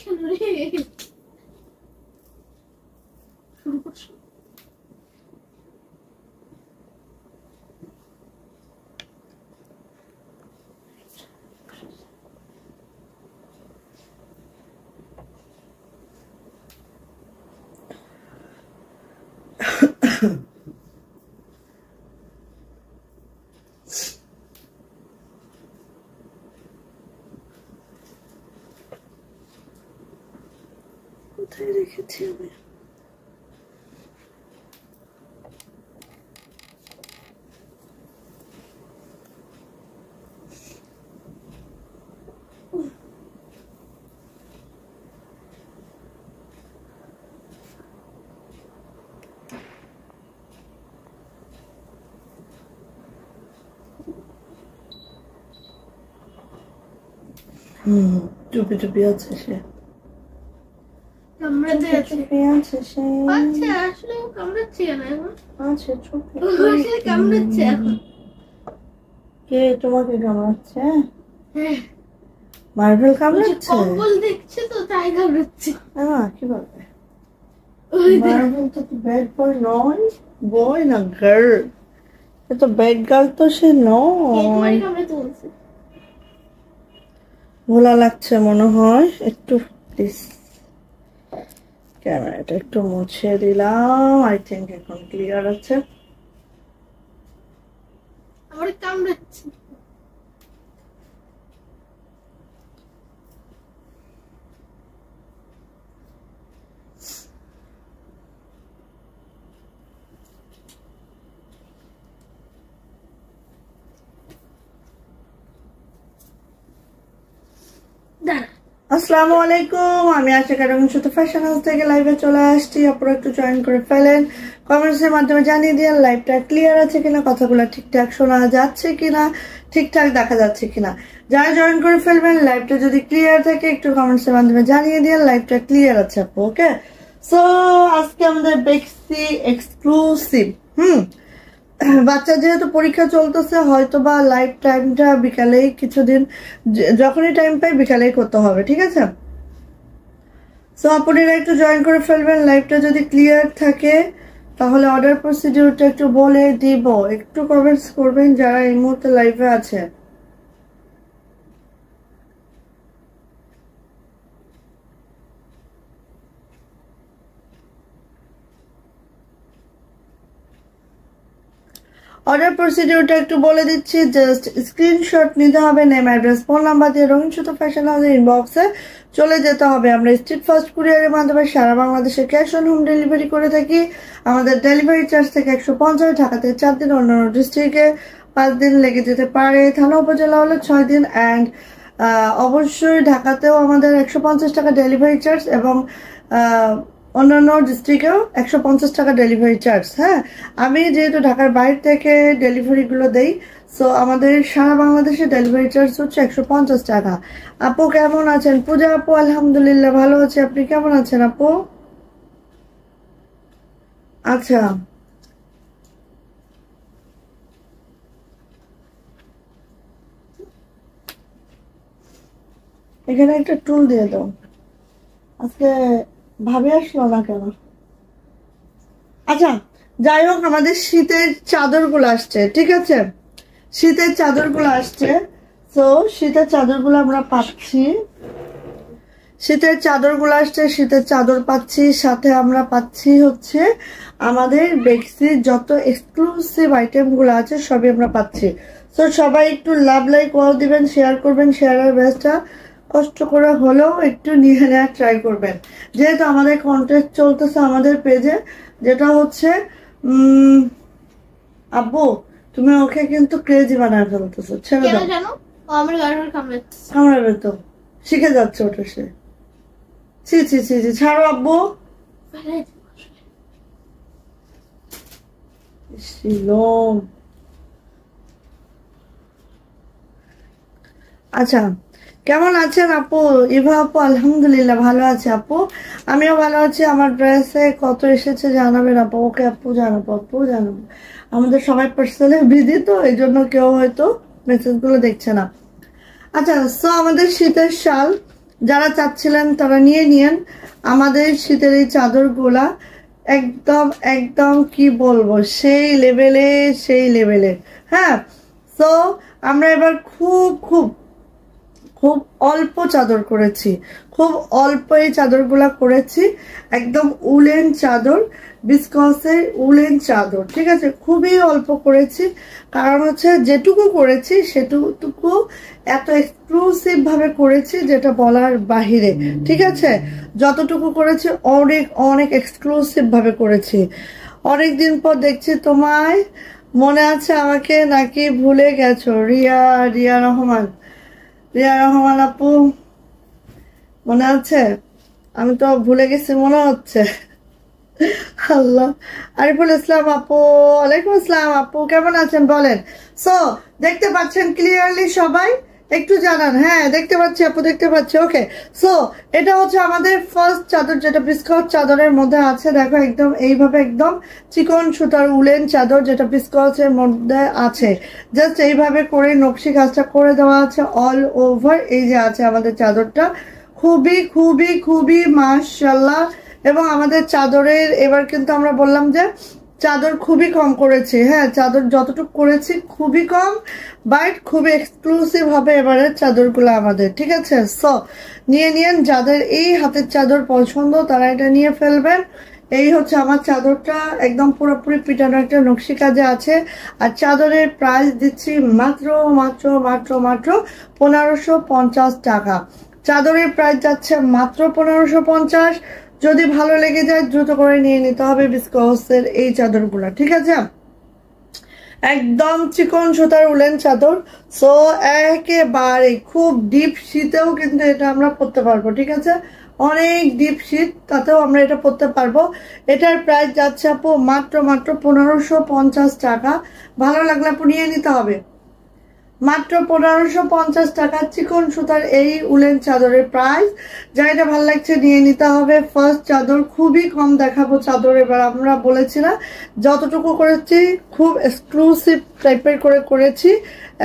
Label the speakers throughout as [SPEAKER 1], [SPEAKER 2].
[SPEAKER 1] কেন রে? শুরু করছো?
[SPEAKER 2] কোথায় রেখেছি আমি? চুপি চুপি আছে সে,
[SPEAKER 1] কামড়াতে আছে।
[SPEAKER 2] চুপি আছে সে।
[SPEAKER 1] আচ্ছা আসলে ও কামড়াচ্ছে না এখন?
[SPEAKER 2] আছে চুপি।
[SPEAKER 1] ও আসলে কামড়াচ্ছে এখন।
[SPEAKER 2] কে তোমাকে কামড়াচ্ছে?
[SPEAKER 1] হ্যাঁ,
[SPEAKER 2] মার্বেল
[SPEAKER 1] ওই যে
[SPEAKER 2] কামড়াচ্ছে?
[SPEAKER 1] কম্বল দেখছে তো তাই কামড়াচ্ছে।
[SPEAKER 2] কি বলবে?
[SPEAKER 1] ওই দেখ।
[SPEAKER 2] মার্বেল তো ব্যাড বয় নয়, বয় না গার্ল। এ তো ব্যাড গার্ল তো সে
[SPEAKER 1] কে তোমায়
[SPEAKER 2] নয়।
[SPEAKER 1] কামড়াতে বলছে?
[SPEAKER 2] ভোলা লাগছে মনে হয় একটু, প্লিজ ক্যামেরাটা একটু মুছে দিলাম। আই থিঙ্ক এখন ক্লিয়ার আছে।
[SPEAKER 1] আমার কামড়াচ্ছে। দাঁড়া।
[SPEAKER 2] আসসালামু আলাইকুম, আমি আশিকা রঙিন সুতো ফ্যাশন হাউস থেকে লাইভে চলে আসছি। আপনারা একটু জয়েন করে ফেলেন, কমেন্টসের মাধ্যমে জানিয়ে দিন লাইভটা ক্লিয়ার আছে কিনা, কথাগুলো ঠিকঠাক শোনা যাচ্ছে কিনা, ঠিকঠাক দেখা যাচ্ছে কিনা। যারা জয়েন করে ফেলবেন, লাইভটা যদি ক্লিয়ার থাকে একটু কমেন্টসের মাধ্যমে জানিয়ে দিন লাইভটা ক্লিয়ার আছে আপু। ওকে, সো আজকে আমাদের বেক্সি এক্সক্লুসিভ বাচ্চা যেহেতু পরীক্ষা চলতেছে, হয়তো বা লাইভ টাইমটা বিকালেই কিছুদিন, যখনই টাইম পাই বিকালেই করতে হবে, ঠিক আছে? সো আপনারা একটু জয়েন করে ফেলবেন, লাইভটা যদি ক্লিয়ার থাকে তাহলে অর্ডার প্রসিডিউরটা একটু বলে দিব। একটু কমেন্টস করবেন যারা এই মুহূর্তে লাইভে আছে। অর্ডার প্রসিডিউরটা একটু বলে দিচ্ছি, জাস্ট স্ক্রিনশট নিতে হবে, নেম অ্যাড্রেস ফোন নাম্বার দিয়ে রঙিন সুতো ফ্যাশন হাউসের ইনবক্সে চলে যেতে হবে। আমরা স্ট্রিট ফাস্ট কুরিয়ারের মাধ্যমে সারা বাংলাদেশে ক্যাশ অন হোম ডেলিভারি করে থাকি। আমাদের ডেলিভারি চার্জ থেকে 150, ঢাকাতে 4 দিন, অন্যান্য ডিস্ট্রিক্টে 5 দিন লেগে যেতে পারে, থানা উপজেলা হলে 6 দিন। অ্যান্ড অবশ্যই ঢাকাতেও আমাদের 150 টাকা ডেলিভারি চার্জ এবং অন্যান্য ডিস্ট্রিক্টেও 150 টাকা ডেলিভারি চার্জ। হ্যাঁ, আমি যেহেতু ঢাকার বাইরে থেকে ডেলিভারিগুলো দেই, সো আমাদের সারা বাংলাদেশে ডেলিভারি চার্জ হচ্ছে 150 টাকা। আপু কেমন আছেন? পূজা আপু আলহামদুলিল্লাহ ভালো আছে, আপনি কেমন আছেন আপু? আচ্ছা, এখানে একটা টুল দিয়ে দাও। আজকে ভাবে আসলো না কেন? আচ্ছা, যাই হোক, আমাদের শীতের চাদরগুলো আসছে, ঠিক আছে? শীতের চাদরগুলো আসছে, তো শীতের চাদরগুলো আমরা পাচ্ছি। শীতের চাদরগুলো আসছে, শীতের চাদর পাচ্ছি, সাথে আমরা পাচ্ছি হচ্ছে আমাদের বেক্সির যত এক্সক্লুসিভ আইটেমগুলো আছে সবই আমরা পাচ্ছি। তো সবাই একটু লাভ লাইক ওয়াও দিবেন, শেয়ার করবেন, শেয়ারের বেস্টটা কষ্ট করে হলেও একটু নিয়ে নেওয়ার ট্রাই করবেন, যেহেতু আমাদের কন্টেস্ট চলতেছে আমাদের পেজে, যেটা হচ্ছে আব্বু তুমি ওকে কিন্তু ক্রেজি বানায় ফেলতেছো, ছেড়ে দাও।
[SPEAKER 1] জানো ও আমার গাড়ির কামড়াচ্ছে।
[SPEAKER 2] কামড়াবে তো, শিখে যাচ্ছে ওটা সে। ছি ছি ছি ছি, ছাড়ো আব্বু। আচ্ছা, কেমন আছেন আপু? ইভা আপু আলহামদুলিল্লাহ ভালো আছে আপু, আমিও ভালো আছি। আমার ড্রেসে কত এসেছে জানাবেন আপু। ওকে আপু, জানাবো আপু, জানাবো। আমাদের সবাই পার্সোনালি বিজি তো এই জন্য কেউ হয়তো মেসেজগুলো দেখছে না। আচ্ছা, সো আমাদের শীতের শাল যারা চাচ্ছিলেন তারা নিয়ে নিয়েন আমাদের শীতের এই চাদরগুলা। একদম একদম কি বলবো, সেই লেভেলে। হ্যাঁ, তো আমরা এবার খুব খুব খুব অল্প চাদর করেছি, খুব অল্প এই চাদরগুলা করেছি। একদম উলেন চাদর, বিসকসের উলেন চাদর, ঠিক আছে? খুবই অল্প করেছি, কারণ হচ্ছে যেটুকু করেছি সেটুকু এত এক্সক্লুসিভ ভাবে করেছি যেটা বলার বাহিরে, ঠিক আছে? যতটুকু করেছি অনেক অনেক এক্সক্লুসিভ ভাবে করেছি। অনেকদিন পর দেখছি তোমায়, মনে আছে আমাকে নাকি ভুলে গেছো? রিয়া রহমান আপু, মনে আছে? আমি তো ভুলে গেছি মনে হচ্ছে। আল্লাহ। আরিফুল ইসলাম আপু, ওয়ালাইকুম আসসালাম আপু, কেমন আছেন বলেন? সো দেখতে পাচ্ছেন ক্লিয়ারলি সবাই? একটু জানান। হ্যাঁ দেখতে পাচ্ছি আপু, দেখতে পাচ্ছি। ওকে, সো এটা হচ্ছে আমাদের ফার্স্ট চাদর, যেটা বিস্কট চাদরের মধ্যে আছে। দেখো একদম এইভাবে একদম চিকন সুতার উলেন চাদর, যেটা বিস্কটের মধ্যে আছে। জাস্ট এইভাবে করে নকশি কাজটা করে দেওয়া আছে অল ওভার। এই যে আছে আমাদের চাদরটা, খুবই খুবই খুবই মাশাআল্লাহ। এবং আমাদের চাদরের এবার কিন্তু আমরা বললাম যে চাদর খুবই কম করেছি। হ্যাঁ, চাদর যতটুকু করেছি খুবই কম, বাট খুবই এক্সক্লুসিভ হবে এবারের চাদরগুলো আমাদের, ঠিক আছে? সো নিয়ে নিন, যাদের এই হাতের চাদর পছন্দ তারা এটা নিয়ে ফেলবেন। এই হচ্ছে আমার চাদরটা, একদম পুরোপুরি পিটানো একটা নকশি কাজে আছে। আর চাদরের প্রাইস দিচ্ছি মাত্র মাত্র মাত্র মাত্র 1550 টাকা। চাদরের প্রাইস যাচ্ছে মাত্র 1550। যদি ভালো লেগে যায় দ্রুত করে নিয়ে নিতে হবে বিসকসের এই চাদরগুলা, ঠিক আছে? একদম চিকন সুতার উলেন চাদর। সো একেবারে খুব ডিপ শীতেও কিন্তু এটা আমরা পরতে পারবো, ঠিক আছে? অনেক ডিপ শীত, তাতেও আমরা এটা পরতে পারবো। এটার প্রাইস যাচ্ছে আপু মাত্র মাত্র 1550 টাকা। ভালো লাগলে আপু নিয়ে নিতে হবে। মাত্র 1550 টাকা চিকন সুতার এই উলেন চাদরের প্রাইস। যা এটা ভালো লাগছে নিয়ে নিতে হবে। ফার্স্ট চাদর, খুবই কম দেখাবো চাদর এবার। আমরা বলেছি না, যতটুকু করেছি খুব এক্সক্লুসিভ টাইপের করে করেছি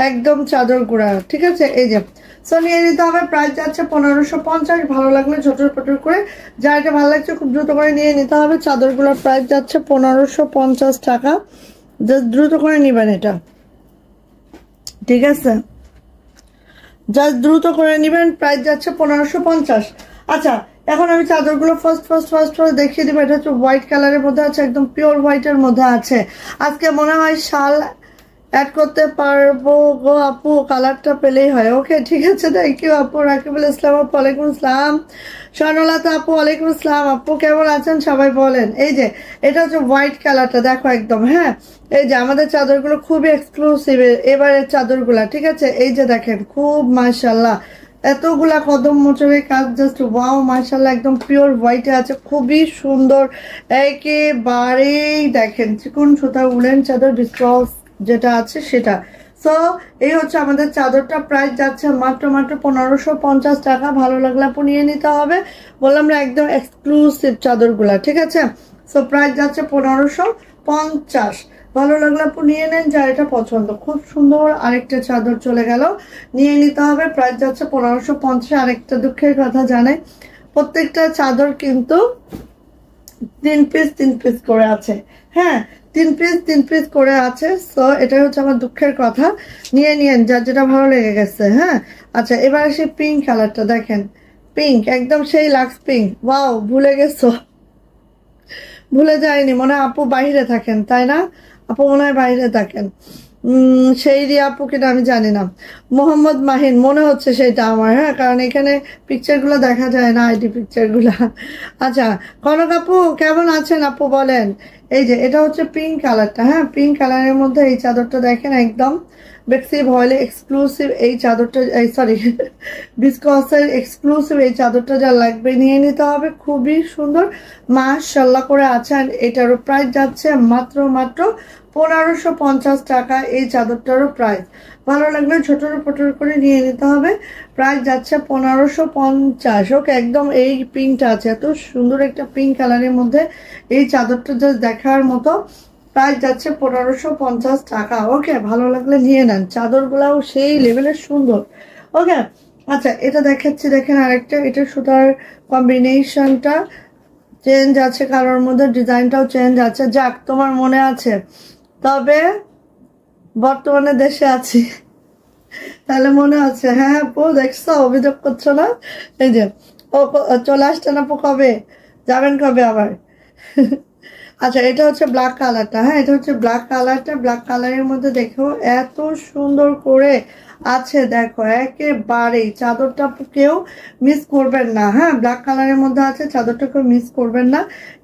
[SPEAKER 2] একদম চাদর গুঁড়া, ঠিক আছে? এই যে সো নিয়ে নিতে হবে। প্রাইস যাচ্ছে 1550। ভালো লাগলে ছোটর পটর করে, যা এটা ভালো লাগছে খুব দ্রুত করে নিয়ে নিতে হবে। চাদরগুলোর প্রাইস যাচ্ছে 1550 টাকা। জাস্ট দ্রুত করে নিবেন এটা, ঠিক আছে? জাস্ট দ্রুত করে নিবেন। প্রাইস যাচ্ছে 1550। আচ্ছা, এখন আমি চাদরগুলো ফার্স্ট দেখিয়ে দিব। এটা হচ্ছে হোয়াইট কালারের মধ্যে আছে, একদম পিওর হোয়াইটের মধ্যে আছে। আজকে মনে হয় শাল অ্যাড করতে পারবো গো আপু, কালারটা পেলেই হয়। ওকে, ঠিক আছে, থ্যাংক ইউ আপু। রাকিবুল ইসলাম আপু, ওয়ালাইকুম আসসালাম। স্বর্ণলতা আপু, ওয়ালাইকুম আসসালাম আপু, কেমন আছেন সবাই বলেন? এই যে এটা হচ্ছে হোয়াইট কালারটা, দেখো একদম। হ্যাঁ, এই যে আমাদের চাদরগুলো খুবই এক্সক্লুসিভ এবারের চাদরগুলা, ঠিক আছে? এই যে দেখেন, খুব মাশাআল্লাহ, এতগুলা কদম মোচরের কাজ, জাস্ট ওয়াও মাশাআল্লাহ। একদম পিওর হোয়াইটে আছে, খুবই সুন্দর একেবারেই। দেখেন চিকন সুতা উলেন চাদর বিস্কস যেটা আছে সেটা। সো এই হচ্ছে আমাদের চাদরটা। প্রাইস যাচ্ছে মাত্র মাত্র 1550 টাকা। ভালো লাগলে আপু নিয়ে নিতে হবে। বললাম না, একদম এক্সক্লুসিভ চাদরগুলা, ঠিক আছে? সো প্রাইস যাচ্ছে 1550। ভালো লাগলে আপু নিয়ে নেন, যা এটা পছন্দ। খুব সুন্দর আরেকটা চাদর চলে গেল, নিয়ে নিতে হবে। প্রাইস যাচ্ছে 1550। আরেকটা দুঃখের কথা জানাই, প্রত্যেকটা চাদর কিন্তু 3 পিস করে আছে। হ্যাঁ, 3 পিস করে আছে। সো এটা হচ্ছে আমার দুঃখের কথা। নিয়ে নিয়েন যার যেটা ভালো লেগে গেছে। হ্যাঁ, আচ্ছা, এবার আসি পিঙ্ক কালারটা। দেখেন পিঙ্ক, একদম সেই লাক্স পিঙ্ক। ওয়াও, ভুলে গেছো? ভুলে যায়নি, মনে হয় আপু বাইরে থাকেন, তাই না? আপু মনে হয় বাইরে থাকেন। সেই রিয়া আপু কিনা আমি জানি না। মোহাম্মদ মাহিন মনে হচ্ছে সেটা আমার। হ্যাঁ, কারণ এখানে পিকচার গুলো দেখা যায় না, আইডি পিকচার গুলা। আচ্ছা, কনক আপু কেমন আছেন আপু বলেন? এই যে এটা হচ্ছে পিঙ্ক কালারটা। হ্যাঁ, পিঙ্ক কালারের মধ্যে এই চাদরটা দেখেন, একদম বেক্সি ভয়েলে এক্সক্লুসিভ এই চাদরটা, সরি বিসকসের এক্সক্লুসিভ এই চাদরটা যা লাগবে নিয়ে নিতে হবে। খুবই সুন্দর মাশাআল্লাহ করে আছে। আর এটারও প্রাইস যাচ্ছে মাত্র মাত্র 1550 টাকা। এই চাদরটারও প্রাইস ভালো লাগলে ছোটর পটোর করে নিয়ে নিতে হবে। প্রাইস যাচ্ছে 1550। ওকে, একদম এই পিঙ্কটা আছে, এত সুন্দর একটা পিঙ্ক কালারের মধ্যে এই চাদরটা জাস্ট দেখার মতো। প্রাইস যাচ্ছে 1550 টাকা। ওকে, ভালো লাগলে নিয়ে নেন। চাদরগুলাও সেই লেভেলের সুন্দর। ওকে, আচ্ছা এটা দেখাচ্ছি, দেখেন আরেকটা, এটা সুতার কম্বিনেশনটা চেঞ্জ আছে, কালার মধ্যে ডিজাইনটাও চেঞ্জ আছে। যাক, তোমার মনে আছে, তবে বর্তমানে দেশে আছি, তাহলে মনে আছে। হ্যাঁ আপু, দেখছো, অভিযোগ করছো না? এই যে ও চলে আসছেন আপু, কবে যাবেন, কবে আবার? আচ্ছা এটা হচ্ছে ব্ল্যাক কালারটা। হ্যাঁ এটা হচ্ছে ব্ল্যাক কালারটা। ব্ল্যাক কালারের মধ্যে দেখো এত সুন্দর করে আছে, দেখো একেবারেই চাদরটা কেউ মিস করবেন না। হ্যাঁ ব্ল্যাক কালারের মধ্যে আছে, চাদরটা কেউ মিস করবেন না।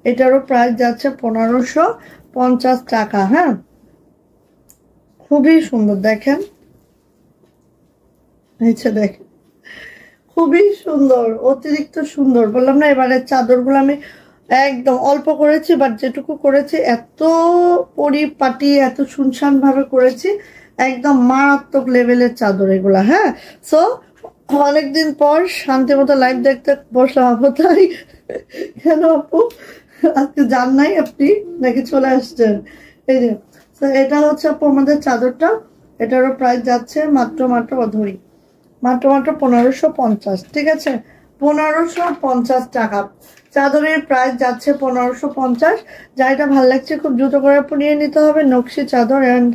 [SPEAKER 2] এটারও প্রাইস যাচ্ছে 1550 টাকা। হ্যাঁ খুবই সুন্দর, দেখেন, দেখেন খুবই সুন্দর, অতিরিক্ত সুন্দর। বললাম না এবারের চাদরগুলো আমি একদম অল্প করেছি, বাট যেটুকু করেছি এত পরিপাটি, এত শুনশান ভাবে করেছি, একদম মারাত্মক লেভেলের চাদর এগুলা। হ্যাঁ সো অনেকদিন পর শান্তি মতো লাইভ দেখতে বসলাম আপু, তাই কেন আপু আজকে যান নাই আপনি নাকি চলে আসছেন? এই যে এটা হচ্ছে আপু আমাদের চাদরটা, এটারও প্রাইস যাচ্ছে মাত্র ধরি মাত্র 1550। ঠিক আছে, 1550 টাকা চাদরের প্রাইস যাচ্ছে 1550। যা এটা ভালো লাগছে খুব দ্রুত করে নিয়ে নিতে হবে। নকশি চাদর অ্যান্ড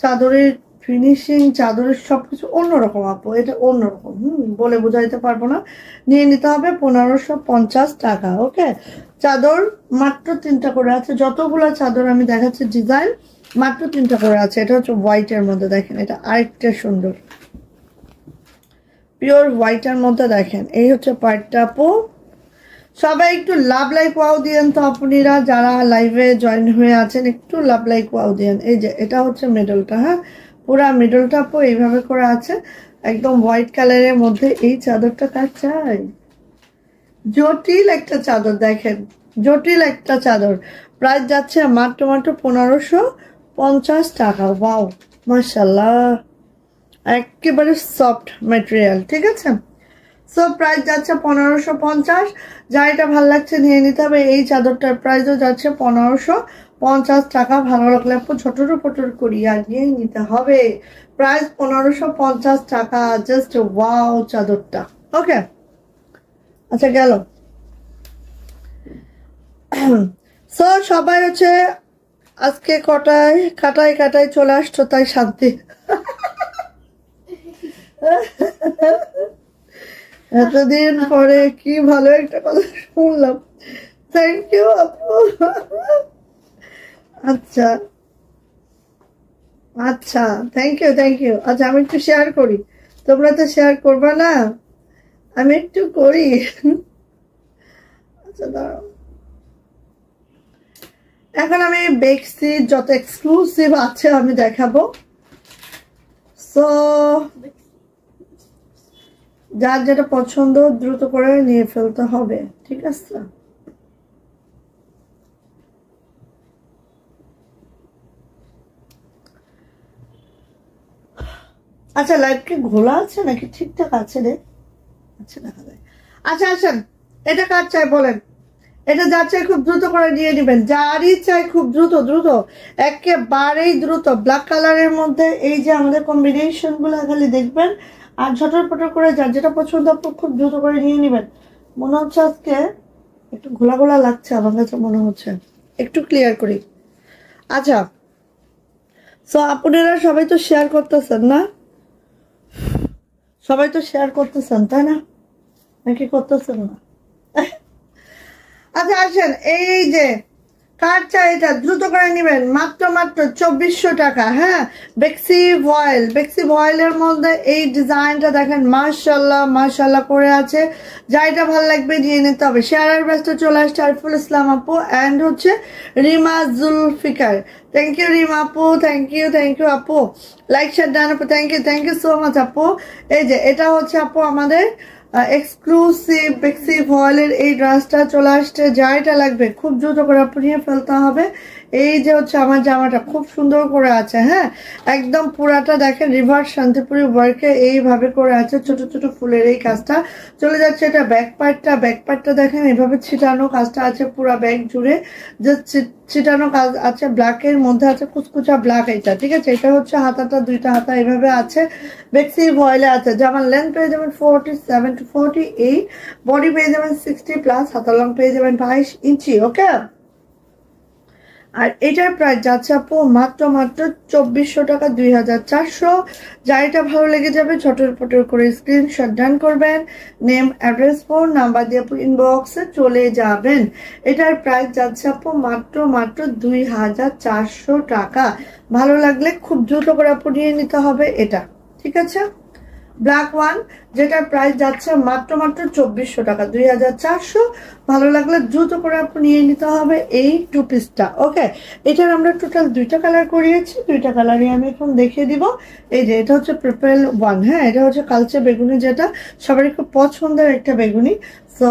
[SPEAKER 2] চাদরের ফিনিশিং, চাদরের সবকিছু অন্যরকম আপু, এটা অন্যরকম, বলে বোঝাইতে পারবো না। নিয়ে নিতে হবে 1550 টাকা। ওকে, চাদর মাত্র 3টা করে আছে, যতগুলো চাদর আমি দেখাচ্ছি ডিজাইন মাত্র 3টা করে আছে। এটা হচ্ছে হোয়াইটের মধ্যে, দেখেন এটা আরেকটা সুন্দর পিওর হোয়াইটের মধ্যে, দেখেন এই হচ্ছে পার্টটা আপু। সবাই একটু লাভ লাইক ওয়াও দিয়েন তো আপনারা যারা লাইভে জয়েন হয়ে আছেন, একটু লাভ লাইক ওয়াও দিয়েন। এই যে এটা হচ্ছে মিডলটা। হ্যাঁ পুরা মিডলটা আপু এইভাবে করে আছে, একদম হোয়াইট কালারের মধ্যে। এই চাদরটা কার চাই? জটিল একটা চাদর, দেখেন জটিল একটা চাদর। প্রাইস যাচ্ছে মাত্র 1550 টাকা। ওয়াও মাশাআল্লাহ, একেবারে সফট ম্যাটেরিয়াল। ঠিক আছে, সো প্রাইস যাচ্ছে 1550। যা এটা ভালো লাগছে নিয়ে নিতে হবে। এই চাদরটার প্রাইসও যাচ্ছে 1550 টাকা। ভালো লাগলে আপু ছোটর ফটোর করিয়া নিয়ে নিতে হবে। প্রাইস 1550 টাকা, জাস্ট ওয়াও চাদরটা। ওকে আচ্ছা গেল। সো সবাই হচ্ছে আজকে কাটায় চলে আসছো, তাই শান্তি। এতদিন পরে কি ভালো একটা কথা শুনলাম, থ্যাংক ইউ আপু। আচ্ছা আচ্ছা, থ্যাংক ইউ। আচ্ছা আমি একটু শেয়ার করি, তোমরা তো শেয়ার করবে না, আমি একটু করি। আচ্ছা দাঁড়াও, এখন আমি বেক্সি যত এক্সক্লুসিভ আছে আমি দেখাবো। সো যার যেটা পছন্দ দ্রুত করে নিয়ে ফেলতে হবে। ঠিক আছে, আচ্ছা লাইভ কি ঘোলা আছে নাকি ঠিকঠাক আছে রে? আচ্ছা দেখা যায়। আচ্ছা আসেন, এটা কার চাই বলেন? এটা যার চাই খুব দ্রুত করে নিয়ে নেবেন, যারই চাই খুব দ্রুত, একেবারেই দ্রুত। ব্ল্যাক কালারের মধ্যে এই যে আমাদের কম্বিনেশন গুলো খালি দেখবেন, আর ঝটরপটর করে যার যেটা পছন্দ খুব দ্রুত করে নিয়ে নেবেন। মনে হচ্ছে আজকে একটু ঘোলা লাগছে, আমার কাছে মনে হচ্ছে। একটু ক্লিয়ার করি। আচ্ছা সো আপনারা সবাই তো শেয়ার করতেছেন না? সবাই তো শেয়ার করতেছেন তাই না, নাকি করতেছেন না? আচ্ছা আসেন, এই যে কার চাই এটা দ্রুত করে নেবেন, মাত্র 2400 টাকা। হ্যাঁ বেক্সি ভয়েলের মধ্যে এই ডিজাইনটা দেখেন, মাশাআল্লাহ করে আছে। যা এটা ভালো লাগবে নিয়ে নিতে হবে। শেয়ারের ব্যস্ত চলে আসছে আরিফুল ইসলাম আপু অ্যান্ড হচ্ছে রিমা জুলফিকার। থ্যাংক ইউ রিমা আপু, থ্যাংক ইউ আপু। লাইক শেয়ার ডান আপু, থ্যাংক ইউ সো মাচ আপু। এই যে এটা হচ্ছে আপু আমাদের এক্সক্লুসিভ বেক্সি ভয়েলের এই ড্রেসটা চলে আসছে। যা এটা লাগবে খুব দ্রুত করে আপু নিয়ে ফেলতে হবে। এই যে হচ্ছে আমার জামাটা খুব সুন্দর করে আছে, হ্যাঁ একদম পুরাটা দেখেন রিভার্স শান্তিপুরি ওয়ার্কে এইভাবে করে আছে, ছোট ছোট ফুলের এই কাজটা চলে যাচ্ছে। এটা ব্যাক পার্টটা দেখেন এভাবে ছিটানো কাজটা আছে পুরা ব্যাক জুড়ে, যে ছিটানো কাজ আছে, ব্ল্যাকের মধ্যে আছে কুচকুচা ব্ল্যাক এটা, ঠিক আছে। এটা হচ্ছে হাতাটা, দুইটা হাতা এভাবে আছে, বেক্সি ভয়েলে আছে। জামার লেন্থ পেয়ে যাবেন 47 to 48, বডি পেয়ে যাবেন 60+, হাতা লং পেয়ে যাবেন 22 ইঞ্চি। ওকে, আর এটার প্রাইস যাচ্ছে আপু মাত্র 2400 টাকা, 2400। যা এটা ভালো লেগে যাবে ছোটর পটর করে স্ক্রিনশট ডান করবেন, নেম অ্যাড্রেস ফোন নাম্বার দিয়ে আপু ইনবক্সে চলে যাবেন। এটার প্রাইস যাচ্ছে আপু মাত্র 2400 টাকা। ভালো লাগলে খুব দ্রুত করে আপু নিয়ে নিতে হবে এটা, ঠিক আছে। ব্ল্যাক ওয়ান যেটার প্রাইস যাচ্ছে মাত্র 2400 টাকা, 2400। ভালো লাগলে দ্রুত করে আপনি নিয়ে নিতে হবে এই টু পিসটা। ওকে, এটার আমরা টোটাল দুইটা কালার করিয়েছি, দুইটা কালারই আমি এখন দেখিয়ে দিব। এই যে এটা হচ্ছে পার্পল ওয়ান, হ্যাঁ এটা হচ্ছে কালচে বেগুনি, যেটা সবারই খুব পছন্দের একটা বেগুনি। সো